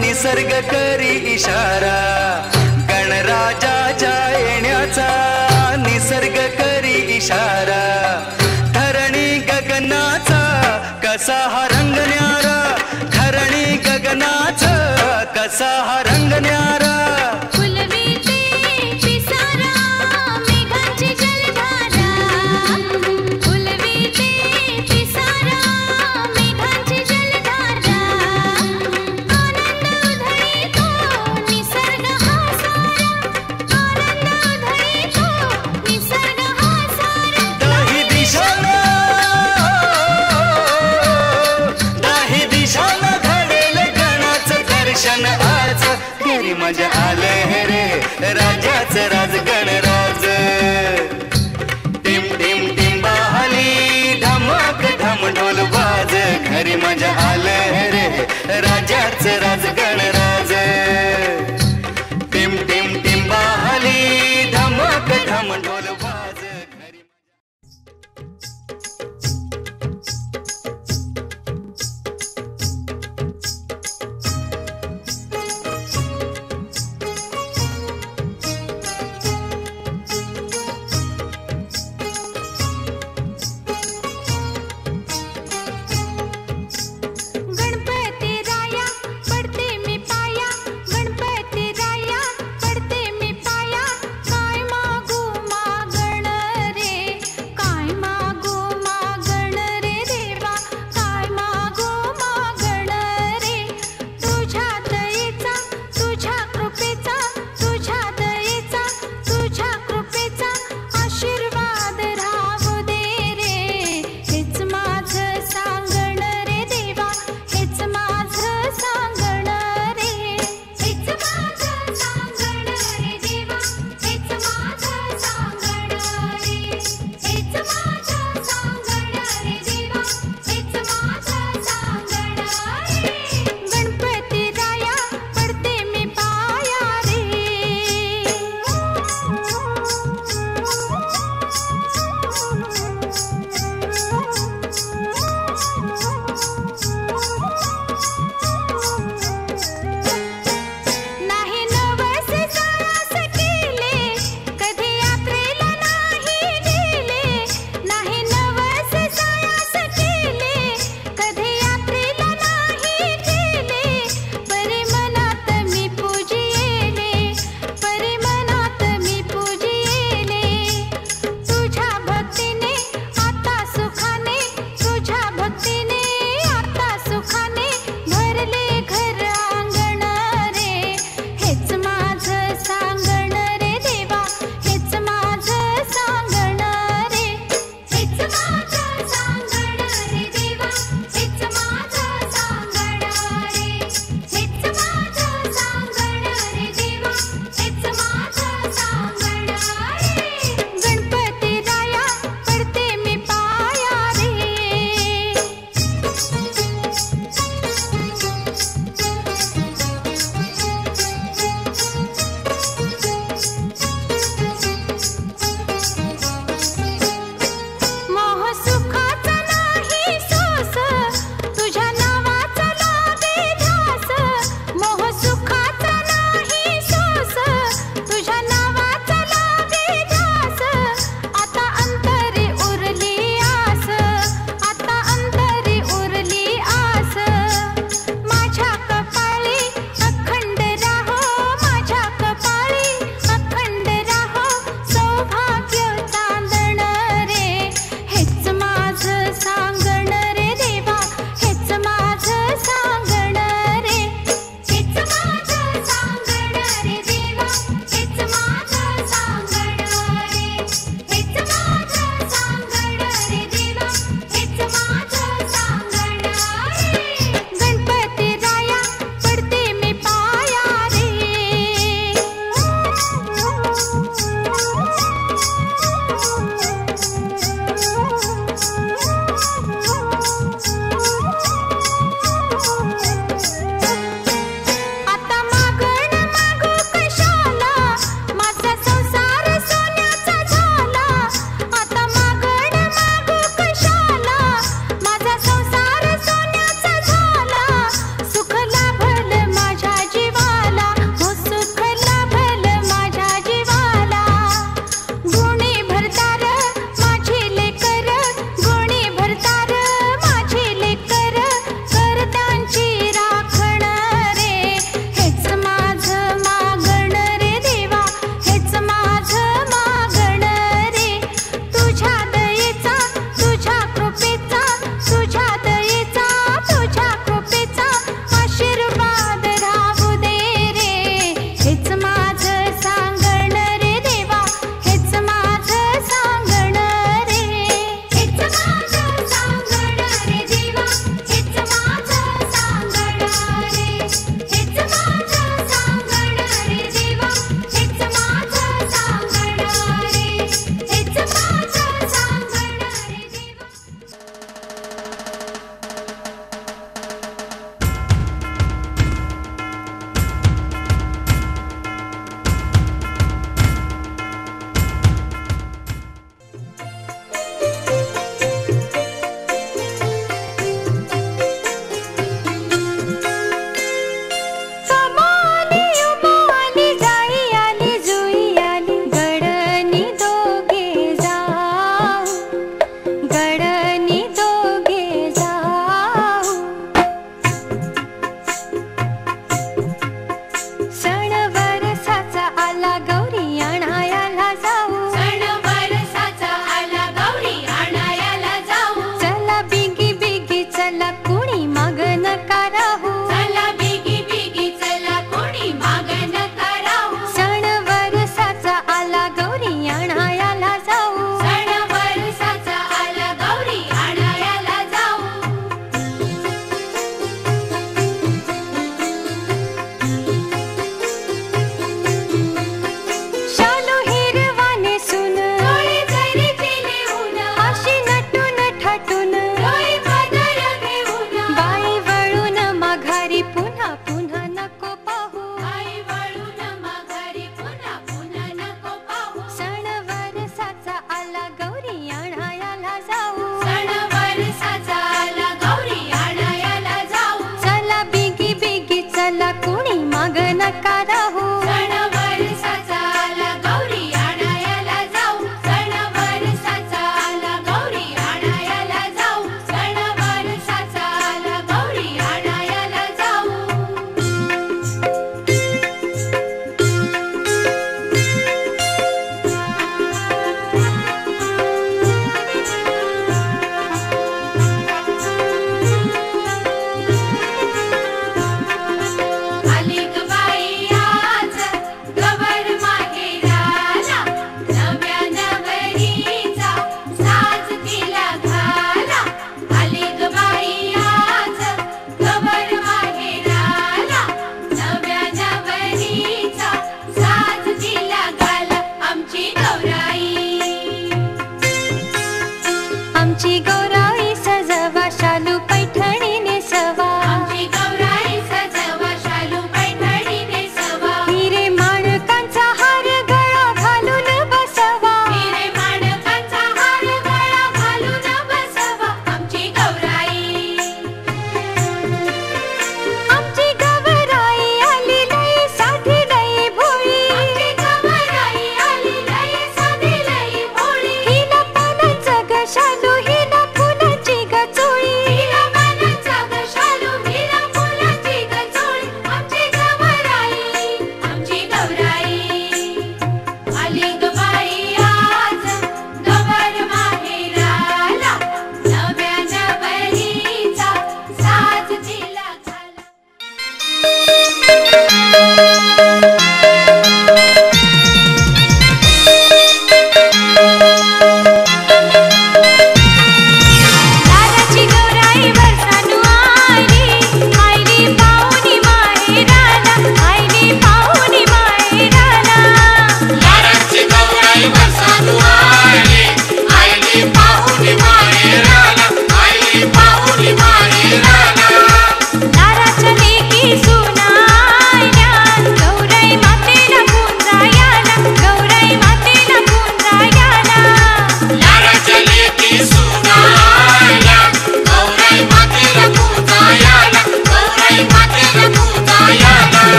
निसर्ग करी इशारा, गणराजाच्या येण्याचा निसर्ग करी इशारा. धरणी गगनाचा कसा हा रंग न्यारा, धरणी गगनाचा कसा हा रंग न्यारा. फुलविते पिसारा मेघांची जलधारा, फुलविते पिसारा मेघांची जलधारा. निसर्ग हा सारा, आनंद उधळीतो निसर्ग हा सारा. दाही दिशानं घडेल गणाचं दर्शन आज घरी मजा आलं रे राजाचं राज गणराज. टिम टिम टिम बहाली धमक ढम ढोल बाज घरी मजा आलं रे राजाचं राज गणराज. टिम टिम टिम बहाली धमक ढम ढोल बाज घरी. गणपती राया पडते चला कुणी माग नका राहू चला बेगी बेगी चला कोणी माग नका राहू सण वरसाचा आला गौरी आणायला जाऊ सण वरसाचा आला गौरी आणायला जाऊ शालू हिरवाने सुन डोळे जरी केले ऊन अशी नटून ठटून डोळे पदर घेऊन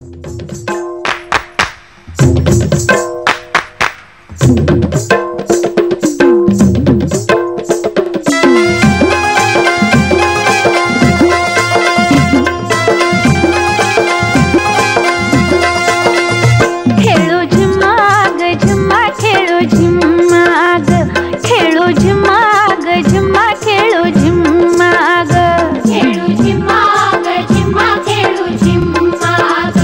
खेळो झिम्मा ग झिम्मा खेळो झिम्मा ग खेळो झिम्मा ग झिम्मा खेळो झिम्मा ग खेळो झिम्मा ग झिम्मा खेळो झिम्मा ग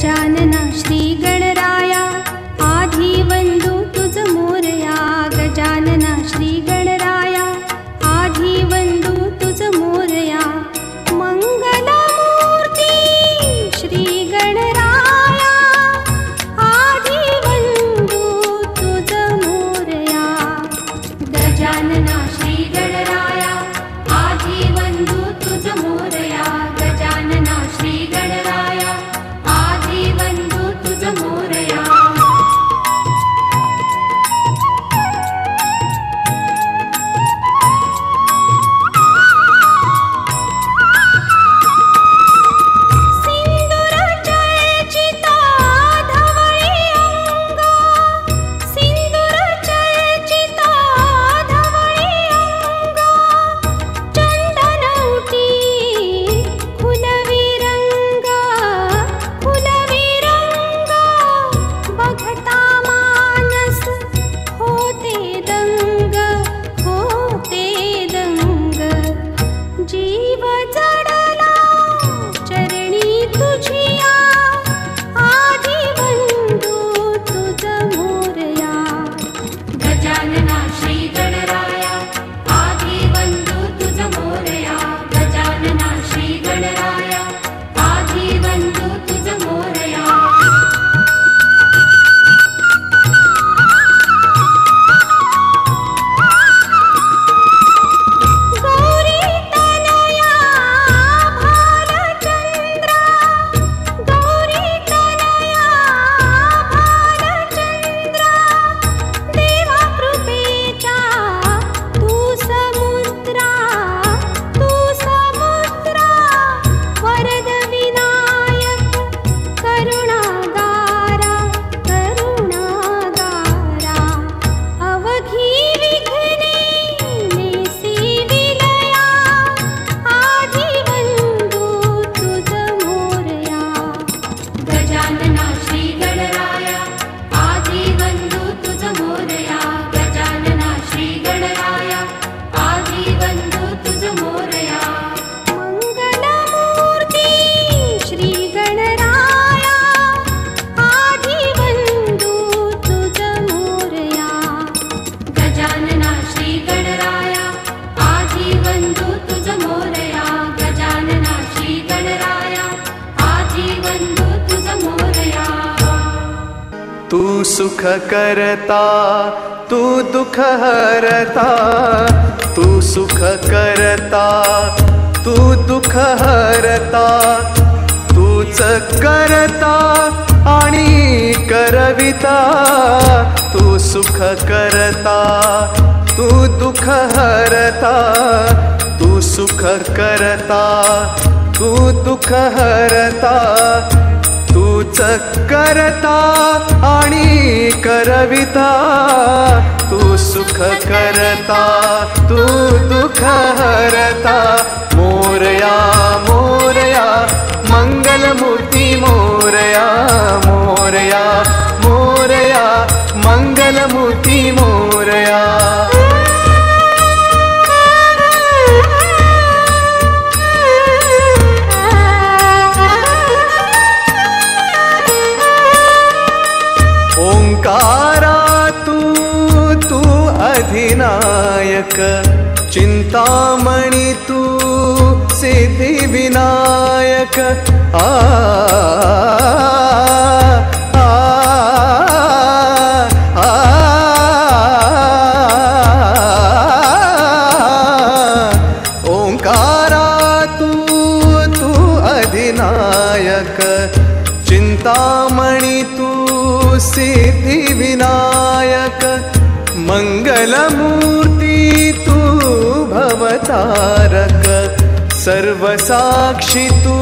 गजानना श्री गणराया आधी वंदू तुझ मोरया गजानना श्री गणराया आधी वंदू तुझ मोरया मंगलमूर्ती श्री गणराया आधी वंदू तुझ मोरया गजानना श्री गणराया आधी वंदू तुझ मोरया गजानना श्री गणराया आधी वंदू तुझ मोरया सिंदूर चर्चिता धवळी अंग सिंदूर चर्चिता धवळी अंग चंदनवटी फुलविरंग फुलविरंग बघता मानस होते दंग जीव जडला चरणी तुझिया आधी वंदू तुझ मोरया गजानना श्री गणराया आधी वंदू तुझ मोरया गजानना श्री गणराया आधी वंदू तुझ मोरया गौरी तनया भालचंद्रा गौरी तनया भालचंद्रा देवा कृपेचा तू समुद्रा वरद विनायक करुणागारा करुणागारा अवघी विघ्ने नेसी विलया आधी वंदू तुझ मोरया गजानना श्री गणराया आधी वंदू तुझ मोरया गजानना श्री गणराया आधी वंदू तुझ मोरया मंगलमूर्ती श्री गणराया आधी वंदू तुझ मोरया गजानना श्री गणराया आधी वंदू तुझ मोरया गजानना श्री गणराया आधी वंदू तुझ मोरया तू सुख करता तू दुख हरता तू सुख करता तू दुख हरता तूच करता आणि करविता तू सुख करता तू दुख हरता तू सुख करता तू दुख हरता तूच करता आणि करविता तू सुख करता तू दुख हरता मोरया मोरया मंगलमूर्ती मोरया मोरया मोरया मंगलमूर्ती मोरया ओंकारा तू अधिनायक चिंतामणी तू सिद्धिविनायक आ आ आ ओंकारा तू अधिनायक चिंतामणी तू सिद्धिविनायक मंगलमूर्ती तू भवतारक सर्वसाक्षी तू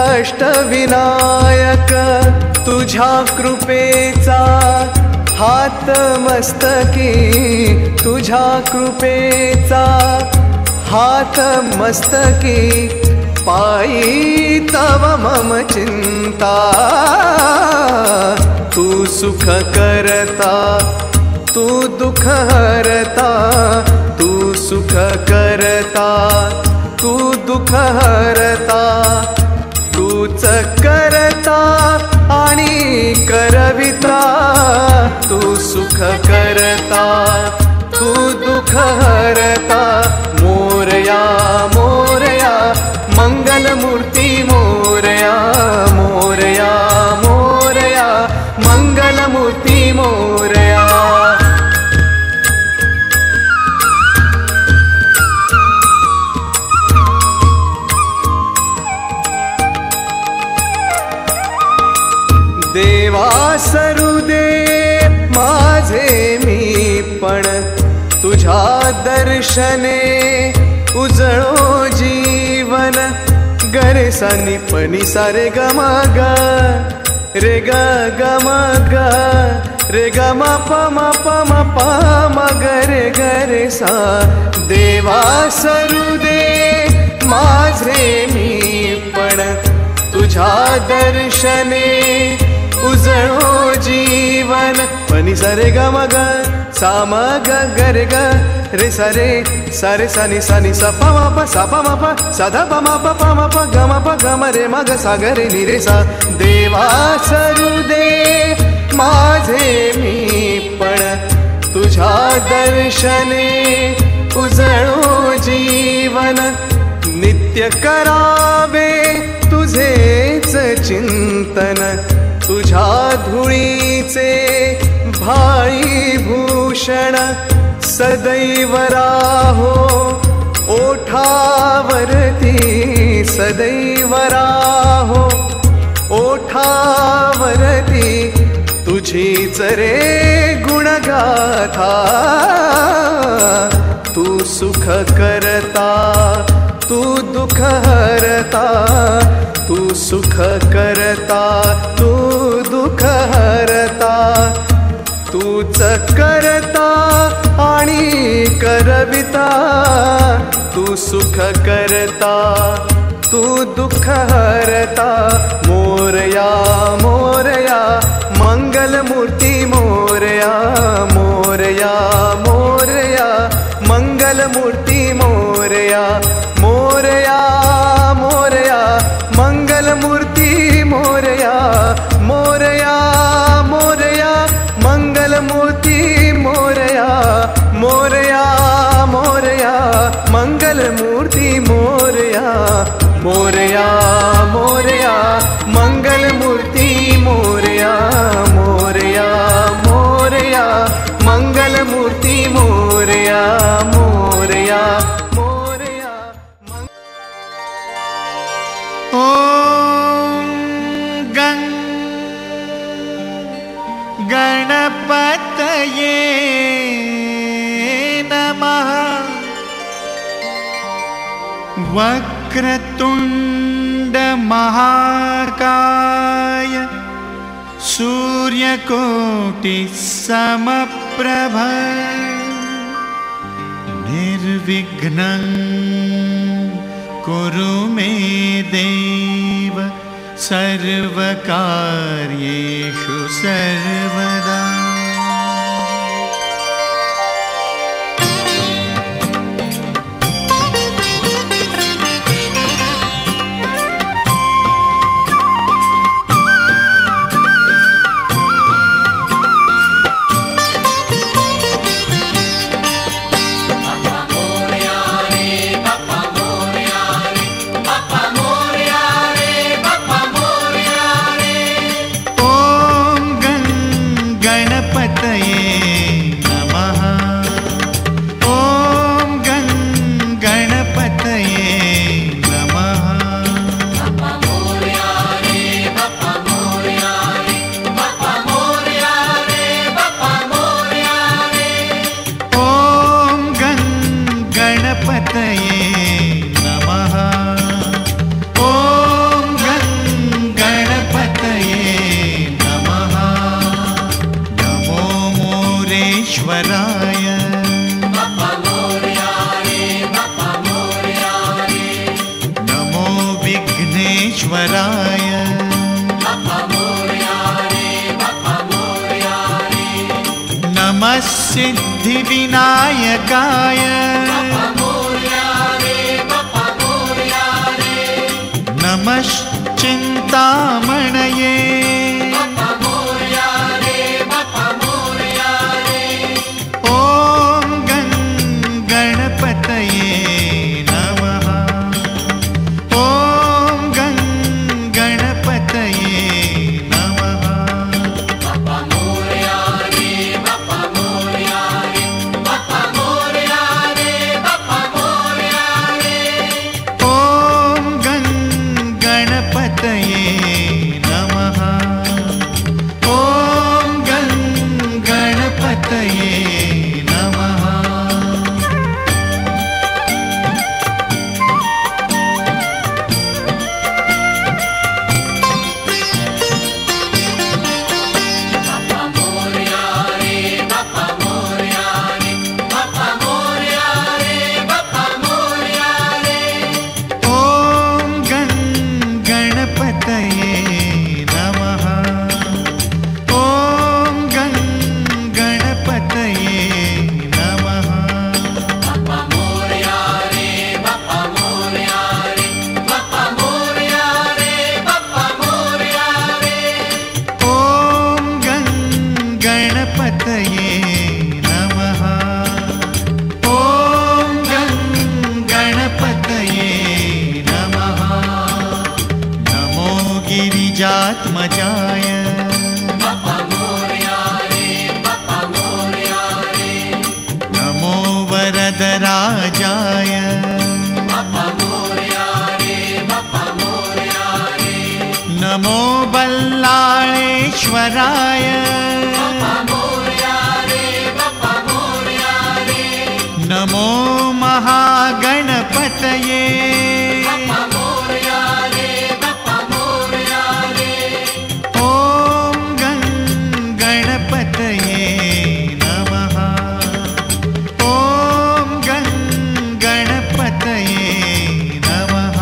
अष्टविनायक तुझ्या कृपेचा हात मस्तकी तुझ्या कृपेचा हात मस्तकी पायी तव मम चिंता तू सुख करता तू दुख हरता तू सुख करता तू दुख हरता तूच करता सरू दे माझे मी पण तुझ्या दर्शने उजळो जीवन गरे सानी पनी सारे ग म ग रे ग ग म ग रे ग म प म प म प म ग रे सा देवा सरू दे माझे मी पण तुझ्या दर्शने उजळो जीवन पनी सारे ग म ग सा म ग ग रे सा रे सारे सानी सानी सा प म प सा प म प सा ध प म प प म प ग म प ग म रे म ग सा ग रे नि रे सा देवा सरू दे माझे मी पण तुझ्या दर्शने उजळो जीवन नित्य करावे तुझेच चिंतन तुझ्या धुळीचे भाई भूषण सदैव राहो ओठावरती सदैव राहो ओठावरती तुझीच रे गुणगाथा तू सुख करता तू दुःख हरता तू सुख करता तू दुःख हरता तूच करता आणि करविता तू सुख करता तू दुःख हरता मोरया मोरया मंगलमूर्ती मोरया मोरया मोरया मंगलमूर्ती मोरया मोरया मोरया मंगलमूर्ती मोरया मोरया मोरया मंगलमूर्ती मोरया मोरया मोरया मंगलमूर्ती मोरया मोरया मोरया मंगलमूर्ती मोरया मोरया मोरया मंगलमूर्ती मोरया मोरया मोरया ओम गणपतये नमः वक्रतुंड महाकाय सूर्यकोटि समप्रभ निर्विघ्नं कुरु मे देव सर्वकार्येषु सर्वदा। सिद्धिविनायकाय नमश्चिन्तामणये ॐ गणपतये नमः। ॐ गणपतये नमः। ॐ गणपतये नमः। निजात्मजाय नमो वरदराजाय नमो बल्लाळेश्वराय नमो महागणपतये ॐ गणपतये नमः ॐ गणपतये नमः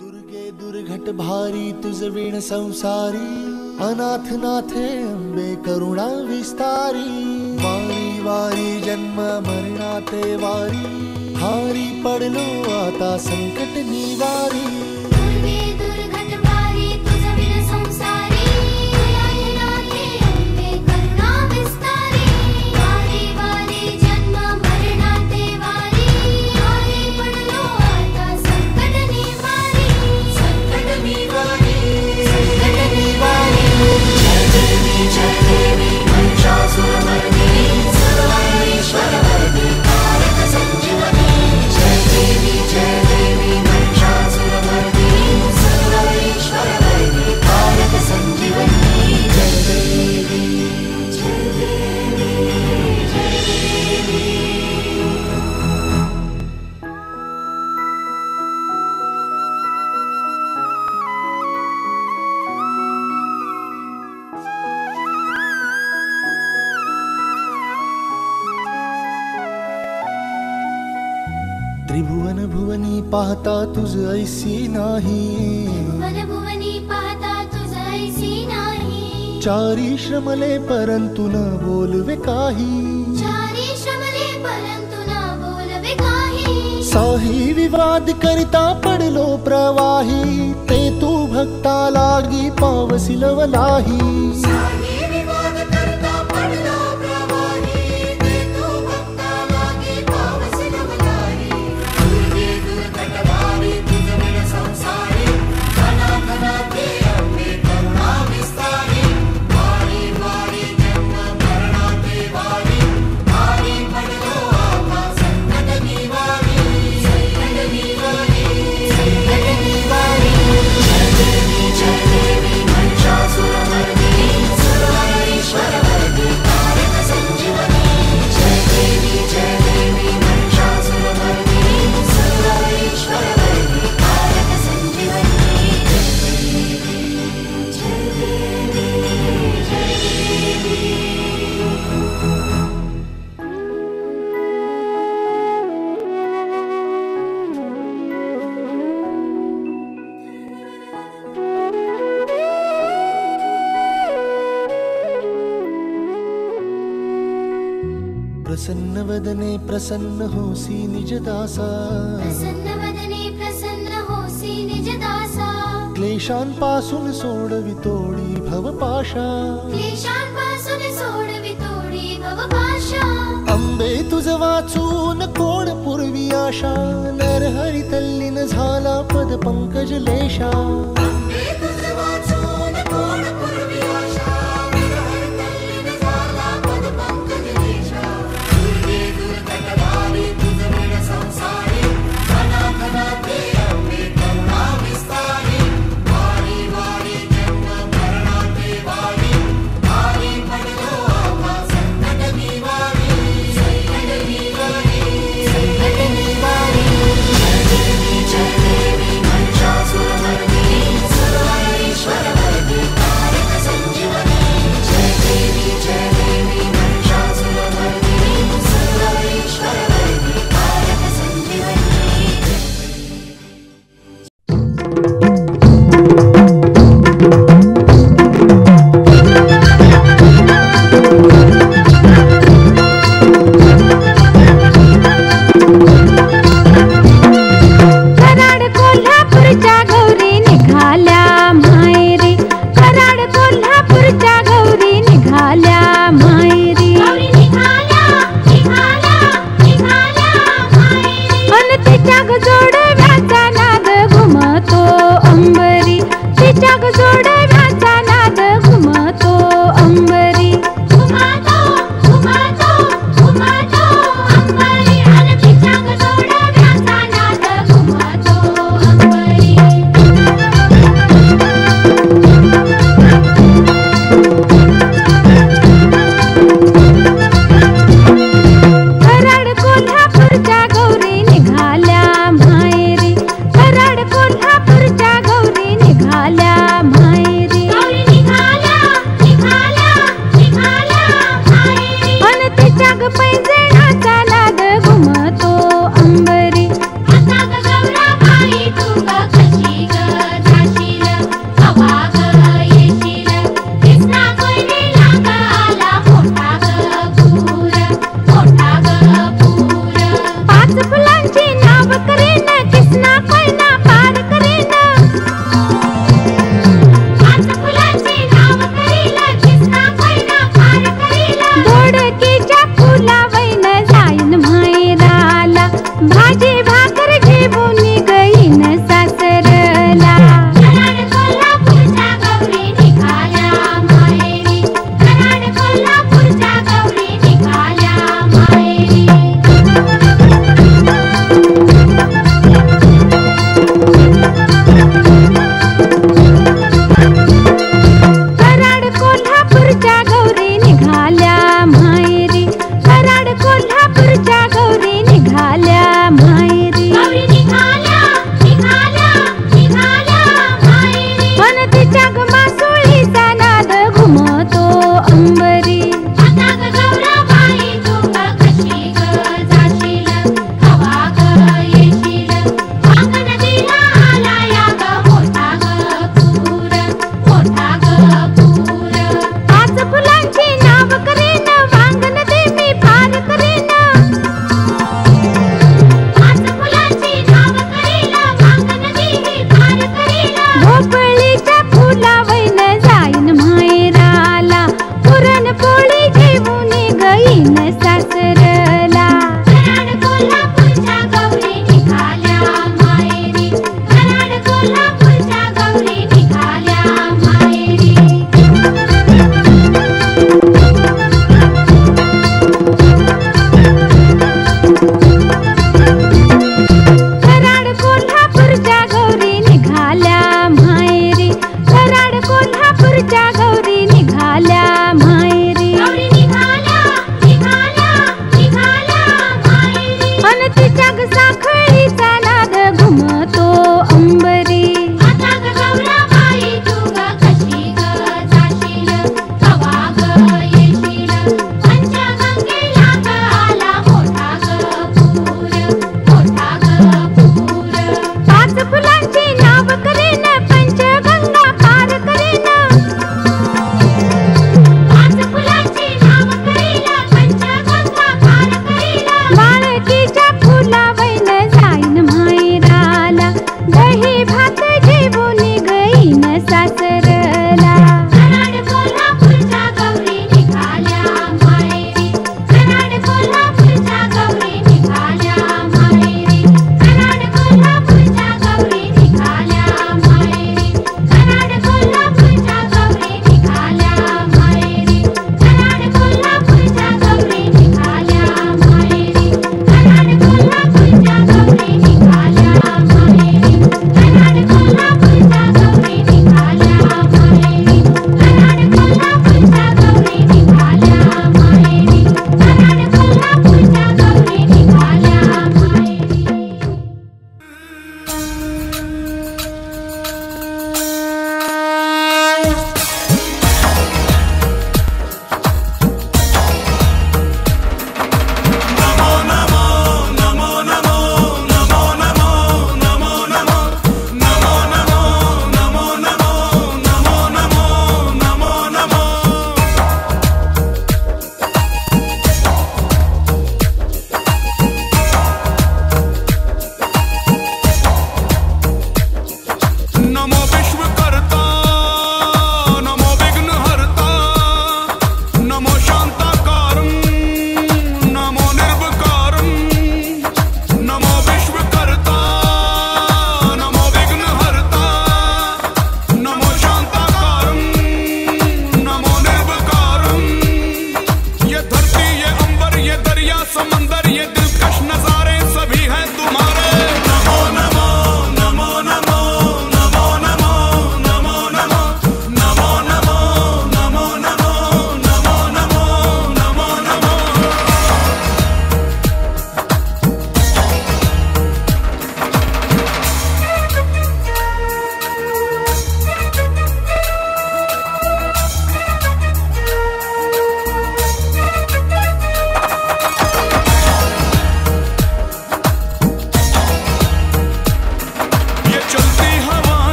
दुर्गे दुर्घट भारी तुझ विण संसारी अनाथ नाथे अंबे करुणा विस्तारी वारी वारी जन्म मरणाते वारी हारी पडलो आता संकट निवारी दुर्गे दुर्घट भारी तुझ विण संसारी अनाथ नाथे अंबे करुणा विस्तारी वारी वारी जन्म मरणाते वारी हारी पडलो आता संकट निवारी संकट निवारी संकट निवारी जय देवी महिषासुरमर्दिनी सर्वेश्वरवर्धिनी कारक संजीवनी जय देवी महिषासुरमर्दिनी सर्वेश्वरवर्धिनी कारक संजीवनी जय देवी जय देवी जय देवी त्रिभुवन भुवनी पाहता तुझ ऐसी नाही वन भुवनी पाहता तुझ ऐसी नाही चारी श्रमले परंतु न बोलवे काही चारी श्रमले परंतु न बोलवे काही साही विवाद करिता पडलो प्रवाही ते तू भक्ता लागी पावसी लवलाही साही विवाद करता पडलो प्रवाही ते तू भक्ता लागी पावसी लवलाही दुर्गे दुर्घट भारी तुझ विण संसारी अनाथ नाथे अंबे करुणा विस्तारी वारी वारी जन्म मरणाते वारी हारी पडलो आता संकट निवारी संकट निवारी संकट निवारी जय देवी महिषासुरमर्दिनी सर्वेश्वरवर्धिनी कारक संजीवनी जय देवी महिषासुरमर्दिनी सर्वेश्वरवर्धिनी कारक संजीवनी जय देवी जय देवी जय देवी प्रसन्न वदने प्रसन्न होसी निज दासा प्रसन्न वदने प्रसन्न होसी निज दासा क्लेशांपासून सोडवी तोडी भवपाशा क्लेशांपासून सोडवी तोडी भवपाशा अंबे तुझ वाचून कोण पूर्वी आशा नरहरी तल्लीन झाला पद पंकज लेशा अंबे तुझ वाचून कोण पूर्वी आशा नरहरी तल्लीन झाला पद पंकज लेशा दुर्गे दुर्घट भारी तुझ विण संसारी अनाथ नाथे अंबे करुणा विस्तारी वारी वारी जन्म मरणाते वारी हारी पडलो आता संकट निवारी संकट निवारी संकट निवारी जय देवी महिषासुरमर्दिनी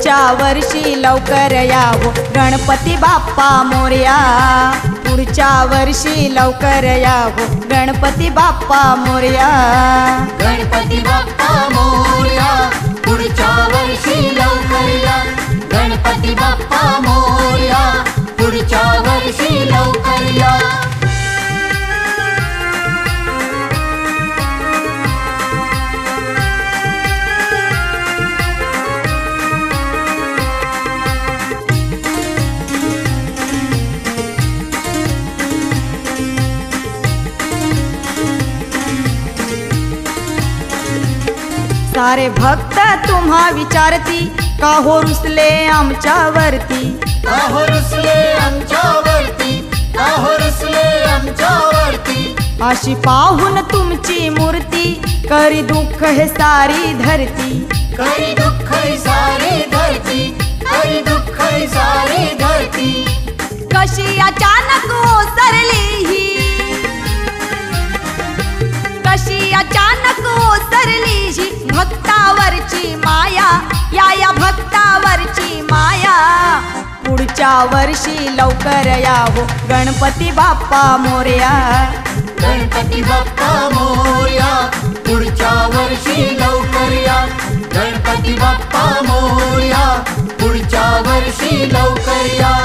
पुढच्या वर्षी लवकर यावो गणपती बाप्पा मोरया. पुढच्या वर्षी लवकर यावो गणपती बाप्पा मोरया. गणपती बाप्पा मोरया. पुढच्या वर्षी लवकर या. गणपती बाप्पा मोरया. पुढच्या वर्षी लवकर या. सारे भक्त तुम्हा विचारती का हो रुसले आमच्यावरती. का हो रुसले आमच्यावरती. का हो रुसले आमच्यावरती. अशी पाहून तुमची मूर्ती करी दुःख हे सारी धरती. करी दुःख ही सारी धरती. करी दुःख ही सारी धरती. कशी अचानक ओसरली ही. कशी अचानक ओसरली ही भक्तावरची माया. या भक्तावरची माया. पुढच्या वर्षी लवकर यावो गणपती बाप्पा मोरया. गणपती बाप्पा मोरया. पुढच्या वर्षी लवकर या. गणपती बाप्पा मोरया. पुढच्या वर्षी लवकर या.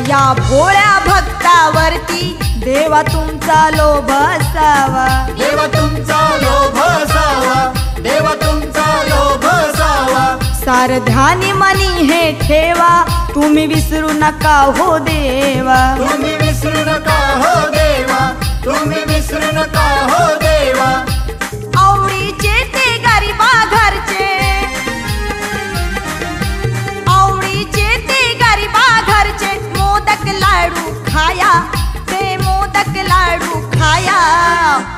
या भोळ्या भक्तावरती देवा तुमचा लोभ असावा. देवा तुमचा लोभ असावा. देवा तुमचा लोभ असावा. सार ध्यानी मनी हे ठेवा तुम्ही विसरू नका हो देवा. तुम्ही विसरू नका हो देवा. तुम्ही विसरू नका हो देवा. आवडीचे ते गरीबा घरचे. आवडीचे ते गरीबा घरचे मोदक लाडू खाया. ते मोदक लाडू खाया.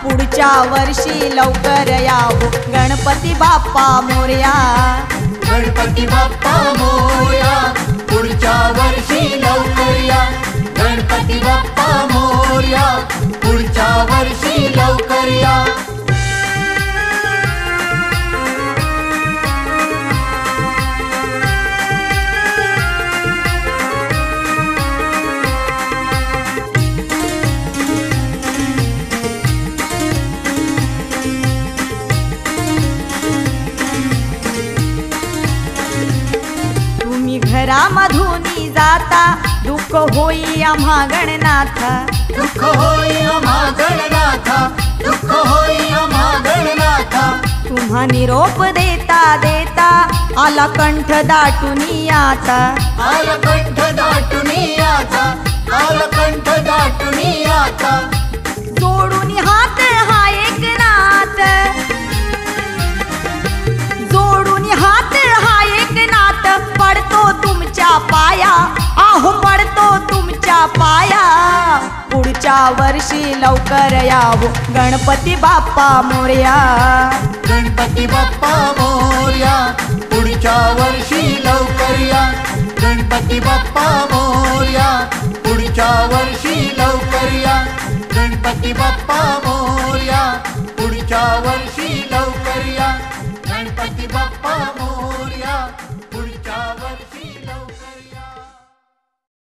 पुढच्या वर्षी लवकर यावो गणपती बाप्पा मोरया. गणपती बाप्पा मोरया. पुढच्या वर्षी लवकर या. गणपती बाप्पा मोरया. पुढच्या वर्षी लवकर या. घरामधून जाता दुःख होई आम्हा गणनाथा. दुःख होई आम्हा गणनाथा. दुःख होई आम्हा गणनाथा. तुम्हा निरोप देता देता आला कंठ दाटूनी आता. आला कंठ दाटूनी आता. आला कंठ दाटूनी आता. जोडून हात हा एकनाथ. जोडून हात हा एकनाथ. पडतो तुमच्या पाया. आहो पडतो तुमच्या पाया. पुढच्या वर्षी लवकर यावो गणपती बाप्पा मोरया. गणपती बाप्पा मोरया. पुढच्या वर्षी लवकर या. गणपती बाप्पा मोरया. पुढच्या वर्षी लवकर या. गणपती बाप्पा मोरया. पुढच्या वर्षी लवकर